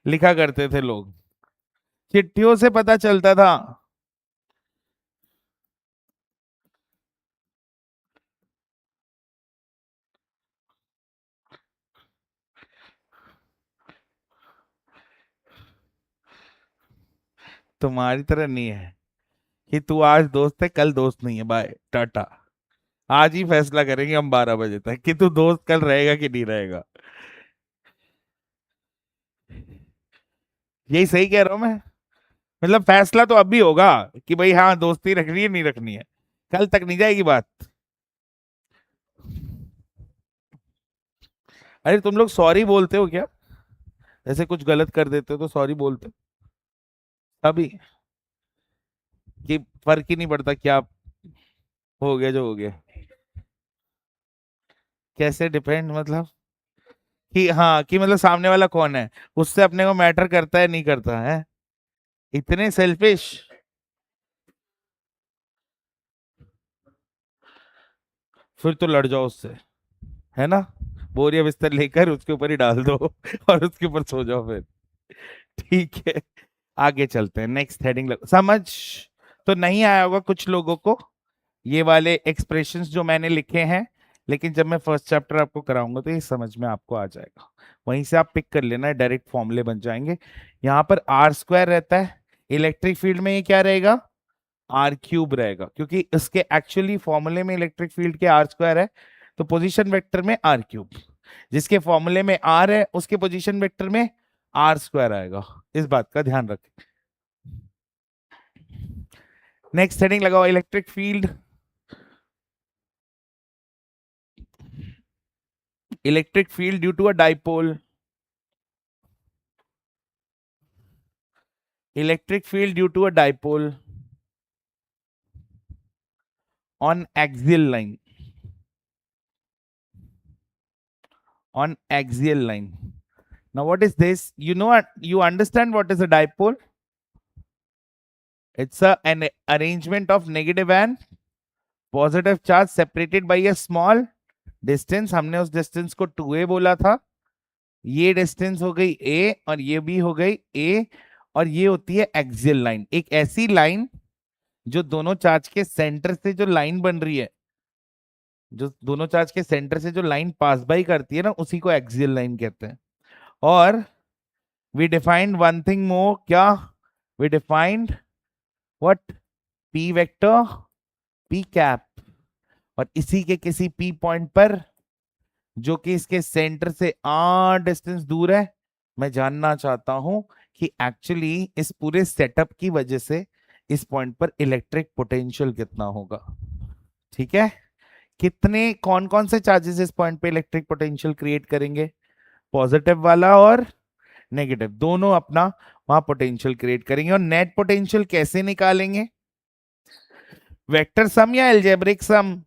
Speaker 1: लिखा करते थे लोग। चिट्ठियों से पता चलता था। तुम्हारी तरह नहीं है कि तू आज दोस्त है कल दोस्त नहीं है, बाय टाटा। आज ही फैसला करेंगे हम 12 बजे तक कि तू दोस्त कल रहेगा कि नहीं रहेगा। यही सही कह रहा हूं मैं। मतलब फैसला तो अभी होगा कि भाई हाँ दोस्ती रखनी है नहीं रखनी है, कल तक नहीं जाएगी बात। अरे तुम लोग सॉरी बोलते हो क्या? जैसे कुछ गलत कर देते हो तो सॉरी बोलते हो अभी? कि फर्क ही नहीं पड़ता क्या, हो गया जो हो गया। कैसे डिपेंड मतलब? कि हाँ, कि मतलब सामने वाला कौन है, उससे अपने को मैटर करता है नहीं करता है, इतने सेल्फिश। फिर तो लड़ जाओ उससे, है ना, बोरिया बिस्तर लेकर उसके ऊपर ही डाल दो और उसके ऊपर सो जाओ फिर। ठीक है, आगे चलते हैं, नेक्स्ट हेडिंग समझ तो नहीं आया होगा कुछ लोगों को ये वाले एक्सप्रेशंस जो मैंने लिखे हैं, लेकिन जब मैं फर्स्ट चैप्टर आपको कराऊंगा तो ये समझ में आपको आ जाएगा, वहीं से आप पिक कर लेना, डायरेक्ट फॉर्मूले बन जाएंगे। यहाँ पर आर स्क्वायर रहता है, इलेक्ट्रिक फील्ड में ये क्या रहेगा, आर क्यूब रहेगा, क्योंकि इसके एक्चुअली फॉर्मूले में इलेक्ट्रिक फील्ड के आर स्क्वायर है, तो पोजीशन वेक्टर में आर क्यूब, जिसके फॉर्मूले में आर है उसके पोजीशन वेक्टर में आर स्क्वायर आएगा, इस बात का ध्यान रखें। नेक्स्ट हेडिंग लगाओ, electric field, electric field due to a dipole, electric field due to a dipole on axial line, on axial line. Now what is this, you know what, you understand what is a dipole, it's an arrangement of negative and positive charge separated by a small distance, हमने उस distance को 2a बोला था, ये distance हो गई a और ये भी हो गई a, और ये होती है एक्सियल लाइन, एक ऐसी लाइन जो दोनों चार्ज के सेंटर से जो लाइन बन रही है, जो दोनों चार्ज के सेंटर से जो लाइन पास बाई करती है ना, उसी को एक्सियल लाइन कहते हैं। और we defined one thing more, क्या, we defined what, P vector, P cap, और इसी के किसी पी पॉइंट पर जो कि इसके सेंटर से आर डिस्टेंस दूर है, मैं जानना चाहता हूं कि एक्चुअली इस पूरे सेटअप की वजह से इस पॉइंट पर इलेक्ट्रिक पोटेंशियल कितना होगा। ठीक है, कितने कौन कौन से चार्जेस इस पॉइंट पे इलेक्ट्रिक पोटेंशियल क्रिएट करेंगे, पॉजिटिव वाला और नेगेटिव दोनों अपना वहां पोटेंशियल क्रिएट करेंगे। और नेट पोटेंशियल कैसे निकालेंगे, वेक्टर सम या एल्जेब्रिक सम,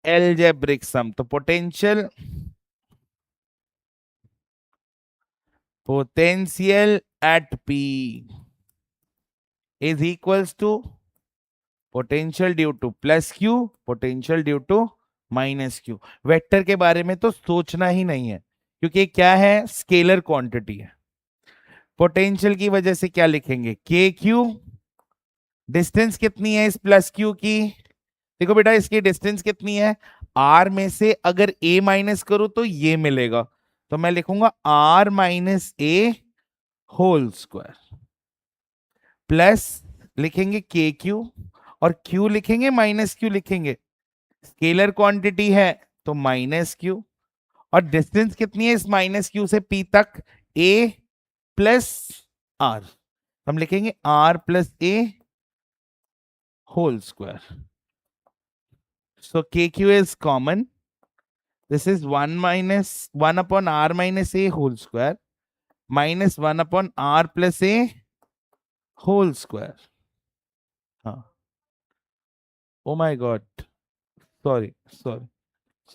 Speaker 1: एल्जेब्रिक सम, तो potential, potential at P is equals to potential due to plus Q, potential due to minus Q. Vector के बारे में तो सोचना ही नहीं है, क्योंकि क्या है, स्केलर क्वांटिटी है। पोटेंशियल की वजह से क्या लिखेंगे, के क्यू, डिस्टेंस कितनी है इस प्लस क्यू की, देखो बेटा इसकी डिस्टेंस कितनी है, आर में से अगर ए माइनस करो तो ये मिलेगा, तो मैं लिखूंगा R minus A whole square, plus लिखेंगे के क्यू, और क्यू लिखेंगे माइनस क्यू लिखेंगे, स्केलर क्वांटिटी है तो माइनस क्यू, और डिस्टेंस कितनी है इस माइनस क्यू से पी तक, ए प्लस आर, हम लिखेंगे R plus A whole square. So KQ is common. This is 1 minus 1 upon R minus A whole square minus 1 upon R plus A whole square. हाँ, oh my God, sorry, sorry,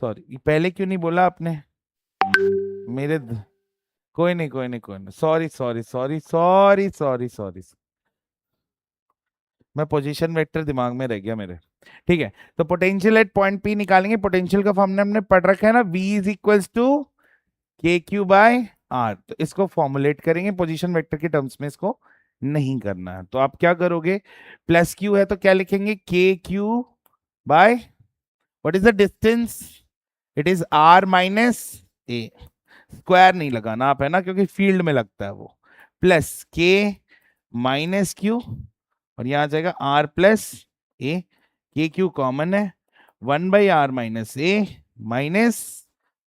Speaker 1: sorry, ये पहले क्यों नहीं बोला आपने, मेरे कोई नहीं, कोई नहीं, कोई नहीं, sorry sorry sorry sorry sorry sorry, मैं पोजीशन वेक्टर दिमाग में रह गया मेरे। ठीक है, तो पोटेंशियल एट पॉइंट पी निकालेंगे, पोटेंशियल का फॉर्मूला हमने पढ़ रखा है ना, V is equals to K Q bye are, तो इसको फॉर्मुलेट करेंगे, पोजीशन वेक्टर के टर्म्स में इसको नहीं करना है, तो आप क्या करोगे, प्लस क्यू है तो क्या लिखेंगे, K Q by what is the distance, it is R minus A, square नहीं लगाना आप, है ना, क्योंकि फील्ड में लगता है वो, प्लस के माइनस क्यू, और यहां आ जाएगा आर प्लस ए, के क्यू कॉमन है, 1/r minus A minus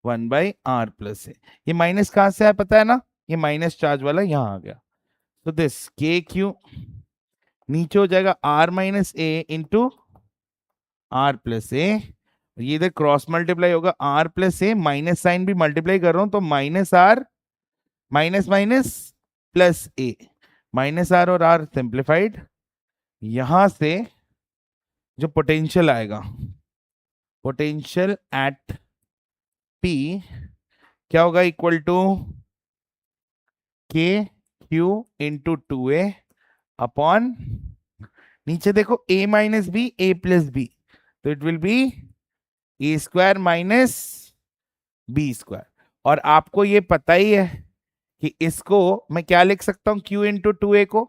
Speaker 1: 1/r plus A, ये माइनस कहां से आया पता है ना, ये माइनस चार्ज वाला यहां आ गया, तो दिस के क्यू नीचे हो जाएगा r minus A into R plus A, ये इधर क्रॉस मल्टीप्लाई होगा r plus A, minus sign भी मल्टीप्लाई कर रहा हूं तो minus R minus minus plus A, minus R और आर सिंप्लीफाइड, यहां से जो पोटेंशियल आएगा, पोटेंशियल एट पी क्या होगा, equal to K Q into two A upon, नीचे देखो a minus B A plus B, तो it will be A square minus B square. और आपको ये पता ही है कि इसको मैं क्या लिख सकता हूं, q इंटू टू ए को।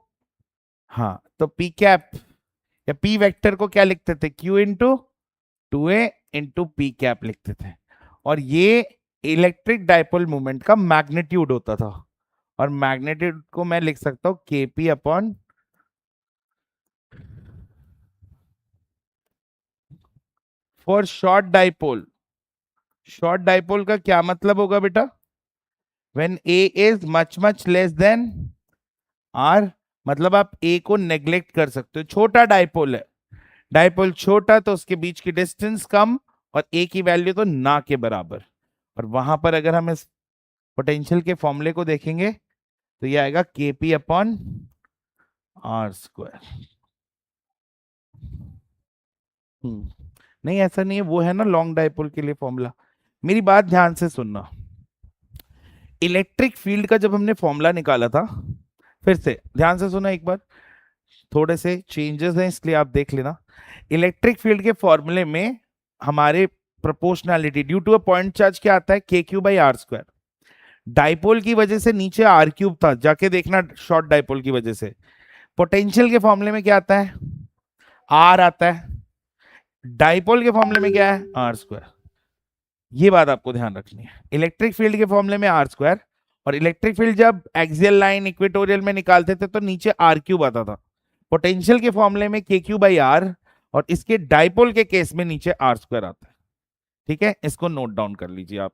Speaker 1: हाँ, तो पी कैप या पी वेक्टर को क्या लिखते थे, q इंटू टू ए इंटू पी कैप लिखते थे। और ये इलेक्ट्रिक डाइपोल मोमेंट का मैग्नीट्यूड होता था। और मैग्नीट्यूड को मैं लिख सकता हूं K P upon, for short dipole. Short dipole का क्या मतलब होगा बेटा, when A is much much less than R, मतलब आप ए को नेग्लेक्ट कर सकते हो, छोटा डाइपोल है, डाइपोल छोटा तो उसके बीच की डिस्टेंस कम और ए की वैल्यू तो ना के बराबर। और वहां पर अगर हम इस पोटेंशियल के फॉर्मूले को देखेंगे तो ये आएगा के पी अपॉन आर स्क्वायर। नहीं ऐसा नहीं है, वो है ना लॉन्ग डाइपोल के लिए फॉर्मूला। मेरी बात ध्यान से सुनना, इलेक्ट्रिक फील्ड का जब हमने फॉर्मूला निकाला था, फिर से ध्यान से सुना एक बार, थोड़े से चेंजेस हैं इसलिए आप देख लेना। इलेक्ट्रिक फील्ड के फॉर्मूले में हमारे proportionality due to a point charge क्या आता है, K Q by R square. Dipole की वजह से नीचे आर क्यूब था, जाके देखना शॉर्ट डाइपोल की वजह से। पोटेंशियल के फॉर्मूले में क्या आता है, आर आता है। डाइपोल के फॉर्मूले में क्या है, आर स्क्वायर। ये बात आपको ध्यान रखनी है, इलेक्ट्रिक फील्ड के फॉर्मूले में आर स्क्वायर, और इलेक्ट्रिक फील्ड जब एक्सियल लाइन इक्वेटोरियल में निकालते थे तो नीचे आर क्यूब आता था। पोटेंशियल के फॉर्मूले में के क्यू बाई आर, और इसके डाइपोल के केस में नीचे आर स्क्वायर आता है। ठीक है, इसको नोट डाउन कर लीजिए आप।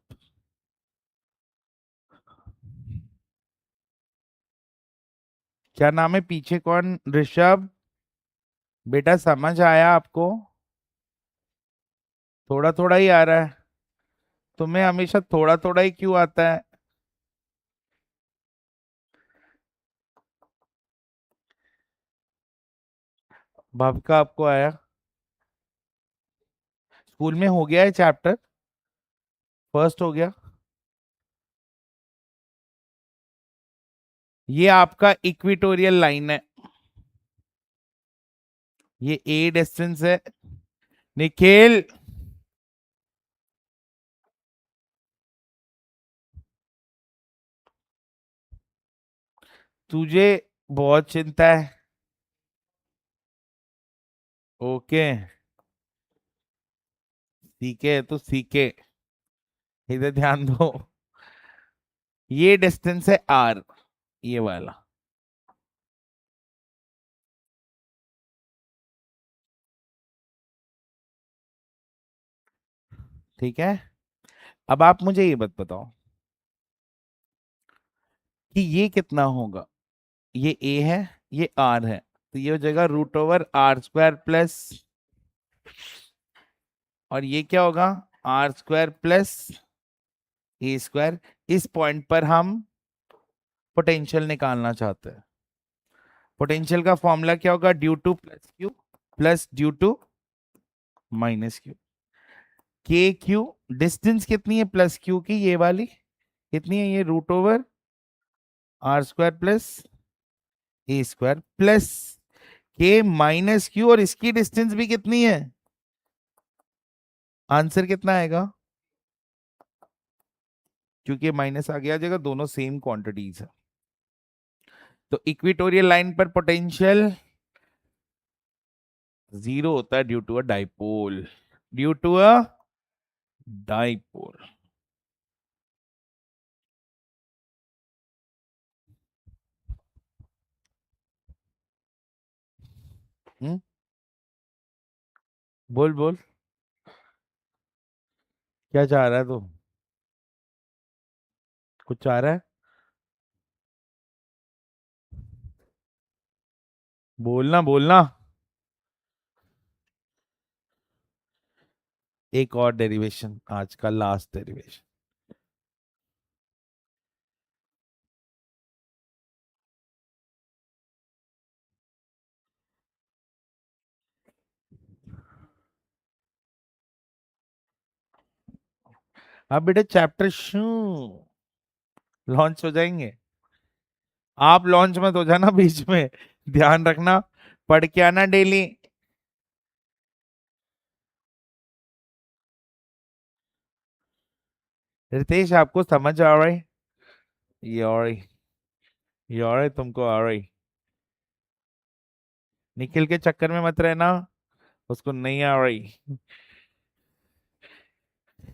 Speaker 1: क्या नाम है पीछे कौन, ऋषभ? बेटा समझ आया आपको? थोड़ा थोड़ा ही आ रहा है, तुम्हें हमेशा थोड़ा थोड़ा ही क्यों आता है? भव का आपको आया, स्कूल में हो गया है चैप्टर, फर्स्ट हो गया। ये आपका इक्वेटोरियल लाइन है, ये ए डिस्टेंस है। निखिल, तुझे बहुत चिंता है। ओके, सीखे तो सीखे, इधर ध्यान दो। ये डिस्टेंस है आर, ये वाला। ठीक है, अब आप मुझे ये बात बताओ कि ये कितना होगा, ये ए है, ये आर है, तो ये हो जाएगा root over R square plus, और ये क्या होगा, R square plus A square. इस पॉइंट पर हम पोटेंशियल निकालना चाहते हैं। पोटेंशियल का फॉर्मूला क्या होगा, due to plus Q plus due to minus Q. K Q, distance कितनी है प्लस क्यू की, ये वाली कितनी है, ये root over R square plus A square plus K minus Q, और इसकी डिस्टेंस भी कितनी है, आंसर कितना आएगा, क्योंकि माइनस आगे आ जाएगा, दोनों सेम क्वांटिटीज है। तो इक्वेटोरियल लाइन पर पोटेंशियल जीरो होता है due to a dipole, due to a dipole. हम्म, बोल बोल, क्या चाह रहा है तू, कुछ चाह रहा है, बोलना बोलना। एक और डेरिवेशन, आज का लास्ट डेरिवेशन। अब बेटे चैप्टर शू लॉन्च हो जाएंगे। आप लॉन्च मत हो जाना बीच में, ध्यान रखना, पढ़ के आना डेली। रितेश आपको समझ आ रहा है? ये आ रही, ये आ रही, तुमको आ रही। निखिल के चक्कर में मत रहना, उसको नहीं आ रही।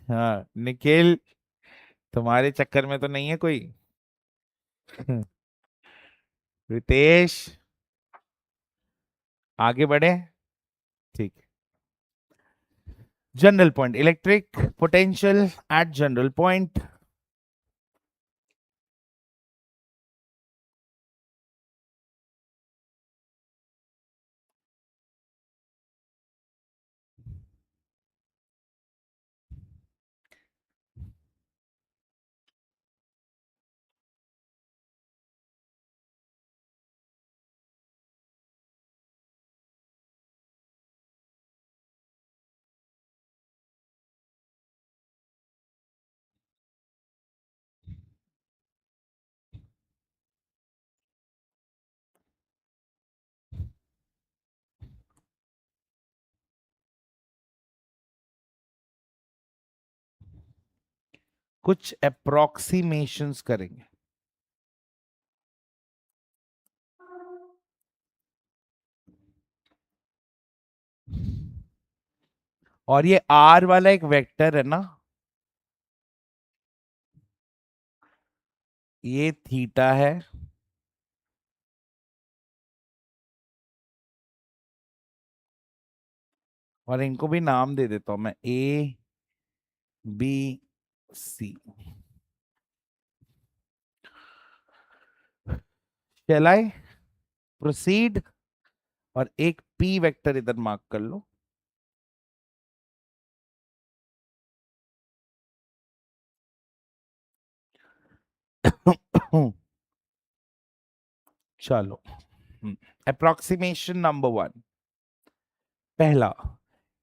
Speaker 1: हाँ निखिल, तुम्हारे चक्कर में तो नहीं है कोई। रितेश, आगे बढ़े। ठीक है। General point, electric potential eight general point. कुछ अप्रोक्सीमेशंस करेंगे। और ये आर वाला एक वेक्टर है ना, ये थीटा है, और इनको भी नाम दे देता हूं मैं, A B C. Shell I proceed? और एक पी वेक्टर इधर मार्क कर लो। चलो, अप्रोक्सीमेशन नंबर वन, पहला,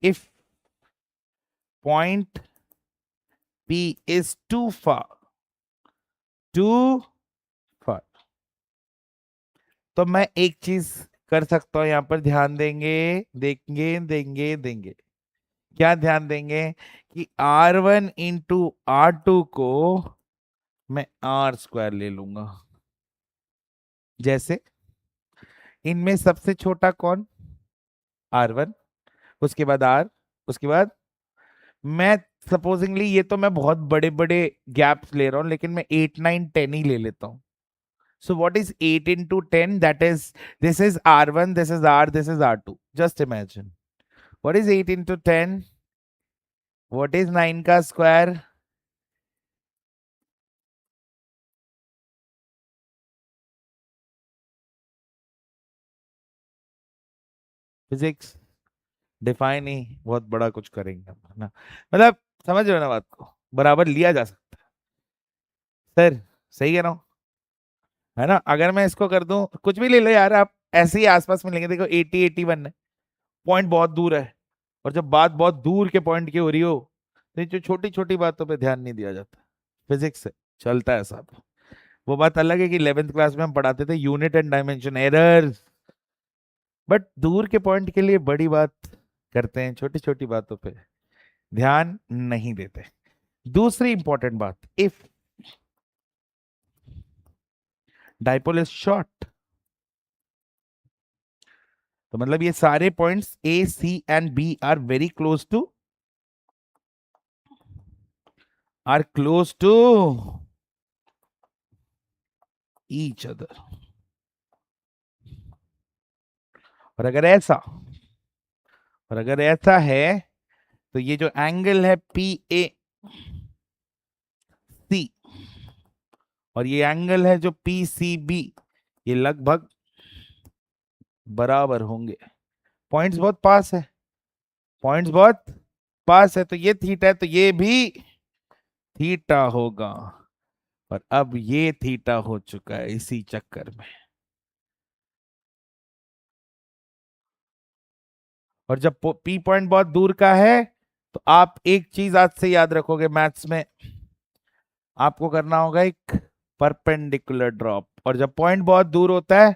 Speaker 1: if point P is too far, तो मैं एक चीज कर सकता हूं यहां पर, ध्यान देंगे, देंगे। क्या ध्यान देंगे कि R1 इंटू R2 को मैं R स्क्वायर ले लूंगा। जैसे इनमें सबसे छोटा कौन? R1, उसके बाद R, उसके बाद मैं, सपोजिंगली ये तो मैं बहुत बड़े बड़े गैप्स ले रहा हूं, लेकिन मैं 8 9 10 ही ले लेता हूं। So what is 8 into 10? That is, this is R1, this is R, this is R2. Just imagine. What is 8 into 10? What is 9 का square? Physics डिफाइन ही बहुत बड़ा कुछ करेंगे हम, है ना? मतलब समझ रहे हो ना बात को, बराबर लिया जा सकता है। सर सही कह रहा हूँ, है ना? अगर मैं इसको कर दूं, कुछ भी ले लो यार आप, ऐसे ही आसपास में लेंगे, देखो 80 81 है, पॉइंट बहुत दूर है, और जब बात बहुत दूर के पॉइंट की हो रही हो, तो ये जो छोटी छोटी बातों पे ध्यान नहीं दिया जाता। फिजिक्स से चलता है साहब। वो बात अलग है कि 11th क्लास में हम पढ़ाते थे unit and dimension errors, but दूर के पॉइंट के लिए बड़ी बात करते हैं, छोटी छोटी बातों पे ध्यान नहीं देते। दूसरी इंपॉर्टेंट बात, इफ डाइपोल इज शॉर्ट, तो मतलब ये सारे points A C and B are close to each other. और अगर ऐसा है, तो ये जो एंगल है पी ए सी, और ये एंगल है जो पी सी बी, ये लगभग बराबर होंगे। पॉइंट्स बहुत पास है, पॉइंट्स बहुत पास है, तो ये थीटा है, तो ये भी थीटा होगा। और अब ये थीटा हो चुका है इसी चक्कर में। और जब पी पॉइंट बहुत दूर का है, तो आप एक चीज आज से याद रखोगे, मैथ्स में आपको करना होगा एक परपेंडिकुलर ड्रॉप, और जब पॉइंट बहुत दूर होता है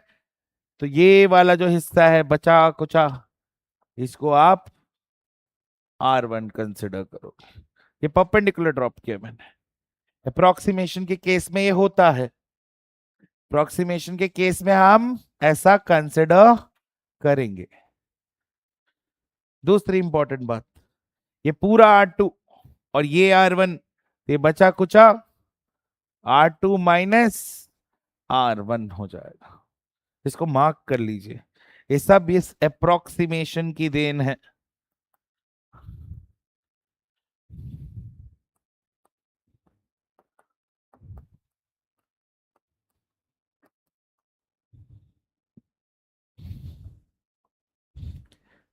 Speaker 1: तो ये वाला जो हिस्सा है बचा कुचा, इसको आप R1 कंसिडर करोगे। ये परपेंडिकुलर ड्रॉप किया मैंने। अप्रोक्सीमेशन के केस में ये होता है, अप्रोक्सीमेशन के केस में हम ऐसा कंसिडर करेंगे। दूसरी इंपॉर्टेंट बात, ये पूरा R2 और ये R1, ये बचा कुचा R2 माइनस R1 हो जाएगा। इसको मार्क कर लीजिए, ये सब इस अप्रोक्सीमेशन की देन है।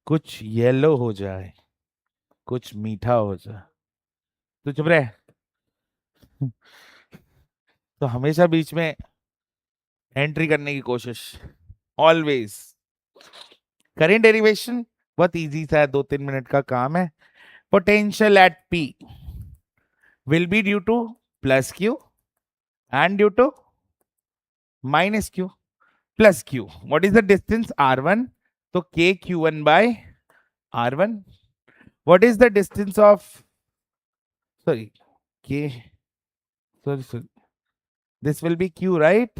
Speaker 1: कुछ येलो हो जाए, कुछ मीठा हो जाए, तो चुप रहे। तो हमेशा बीच में एंट्री करने की कोशिश, ऑलवेज। करेंट डेरिवेशन बहुत इजी सा है, 2-3 मिनट का काम है। Potential at P will be due to plus Q and due to minus Q plus Q। What is the distance R1? तो K Q1 by R1। What is the distance of, sorry, K, sorry, this will be Q, right?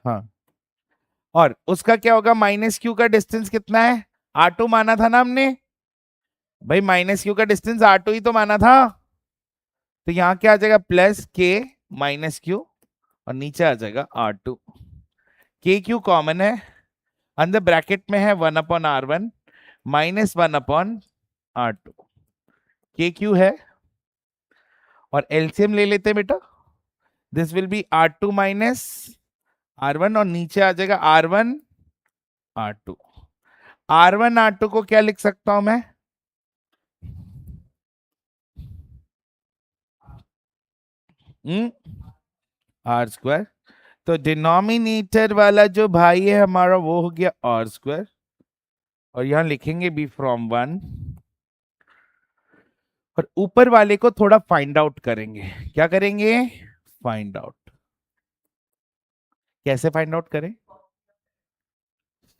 Speaker 1: हाँ, और उसका क्या होगा, minus Q का distance कितना है? R2 माना था ना हमने भाई, माइनस Q का डिस्टेंस R2 ही तो माना था। तो यहां क्या आ जाएगा, प्लस K माइनस Q, और नीचे आ जाएगा R2। के क्यू कॉमन है, अंदर ब्रैकेट में है 1/R1 माइनस 1/R2। के क्यू है, और एलसीएम ले लेते हैं बेटा। This will B R2 minus R1, और नीचे आ जाएगा R1 R2। R1 R2 को क्या लिख सकता हूं मैं? Are square. तो डिनोमिनेटर वाला जो भाई है हमारा वो हो गया R2, और यहां लिखेंगे बी फ्रॉम 1, और ऊपर वाले को थोड़ा फाइंड आउट करेंगे। क्या करेंगे? Find out. कैसे फाइंड आउट करें?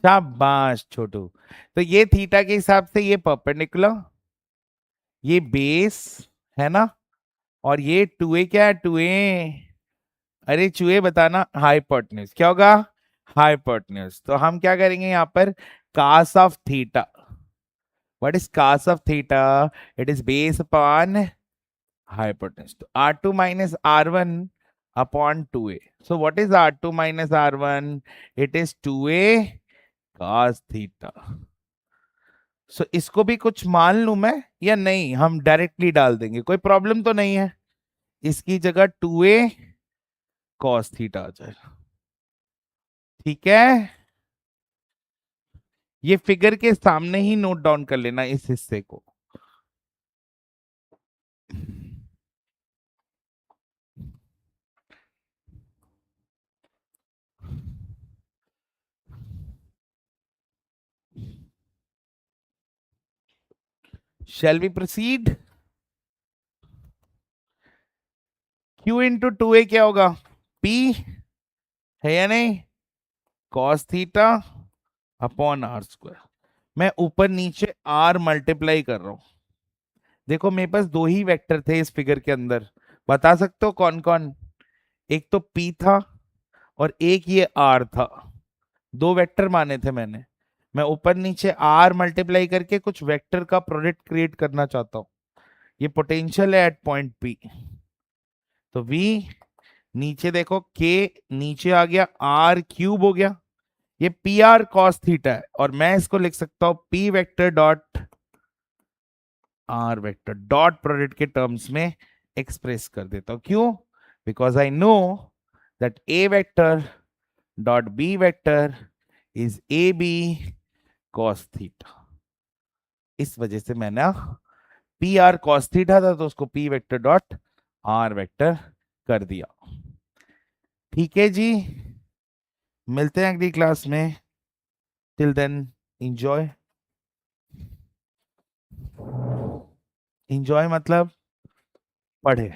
Speaker 1: शाबाश छोटू। तो ये थीटा के हिसाब से ये परपेंडिकुलर, ये बेस है ना, और ये 2a क्या है? 2a, अरे चूहे बताना, हाइपोटेन्यूज क्या होगा? हाइपोटेन्यूज। तो हम क्या करेंगे यहाँ पर, cos of theta. What is cos of theta? It is base upon hypotenuse. तो R2 minus R1 upon 2a. So what is R2 minus R1? It is 2a cos theta. So इसको भी कुछ मान लूं मैं या नहीं? हम डायरेक्टली डाल देंगे, कोई प्रॉब्लम तो नहीं है। इसकी जगह 2a cos theta आ जाएगा। ठीक है, ये फिगर के सामने ही नोट डाउन कर लेना इस हिस्से को। Shall we proceed? Q into 2a क्या होगा? P है या नहीं? cos theta upon R square. मैं ऊपर नीचे r मल्टीप्लाई कर रहा हूं। देखो मेरे पास दो ही वेक्टर थे इस फिगर के अंदर, बता सकते हो कौन कौन? एक तो p था और एक ये r था। दो वेक्टर माने थे मैंने। मैं ऊपर नीचे r मल्टीप्लाई करके कुछ वेक्टर का प्रोडक्ट क्रिएट करना चाहता हूं। ये पोटेंशियल है एट पॉइंट p। तो v, नीचे देखो k नीचे आ गया, r क्यूब हो गया। ये पी आर कॉस थीटा है, और मैं इसको लिख सकता हूं p vector dot r vector, dot product के टर्म्स में एक्सप्रेस कर देता हूं। क्यों? Because I know that a vector dot b vector is A B cos theta. इस वजह से मैंने पी आर कॉस थीटा था तो उसको p vector dot r vector कर दिया। ठीक है जी, मिलते हैं अगली क्लास में। Till then enjoy. इंजॉय मतलब पढ़े,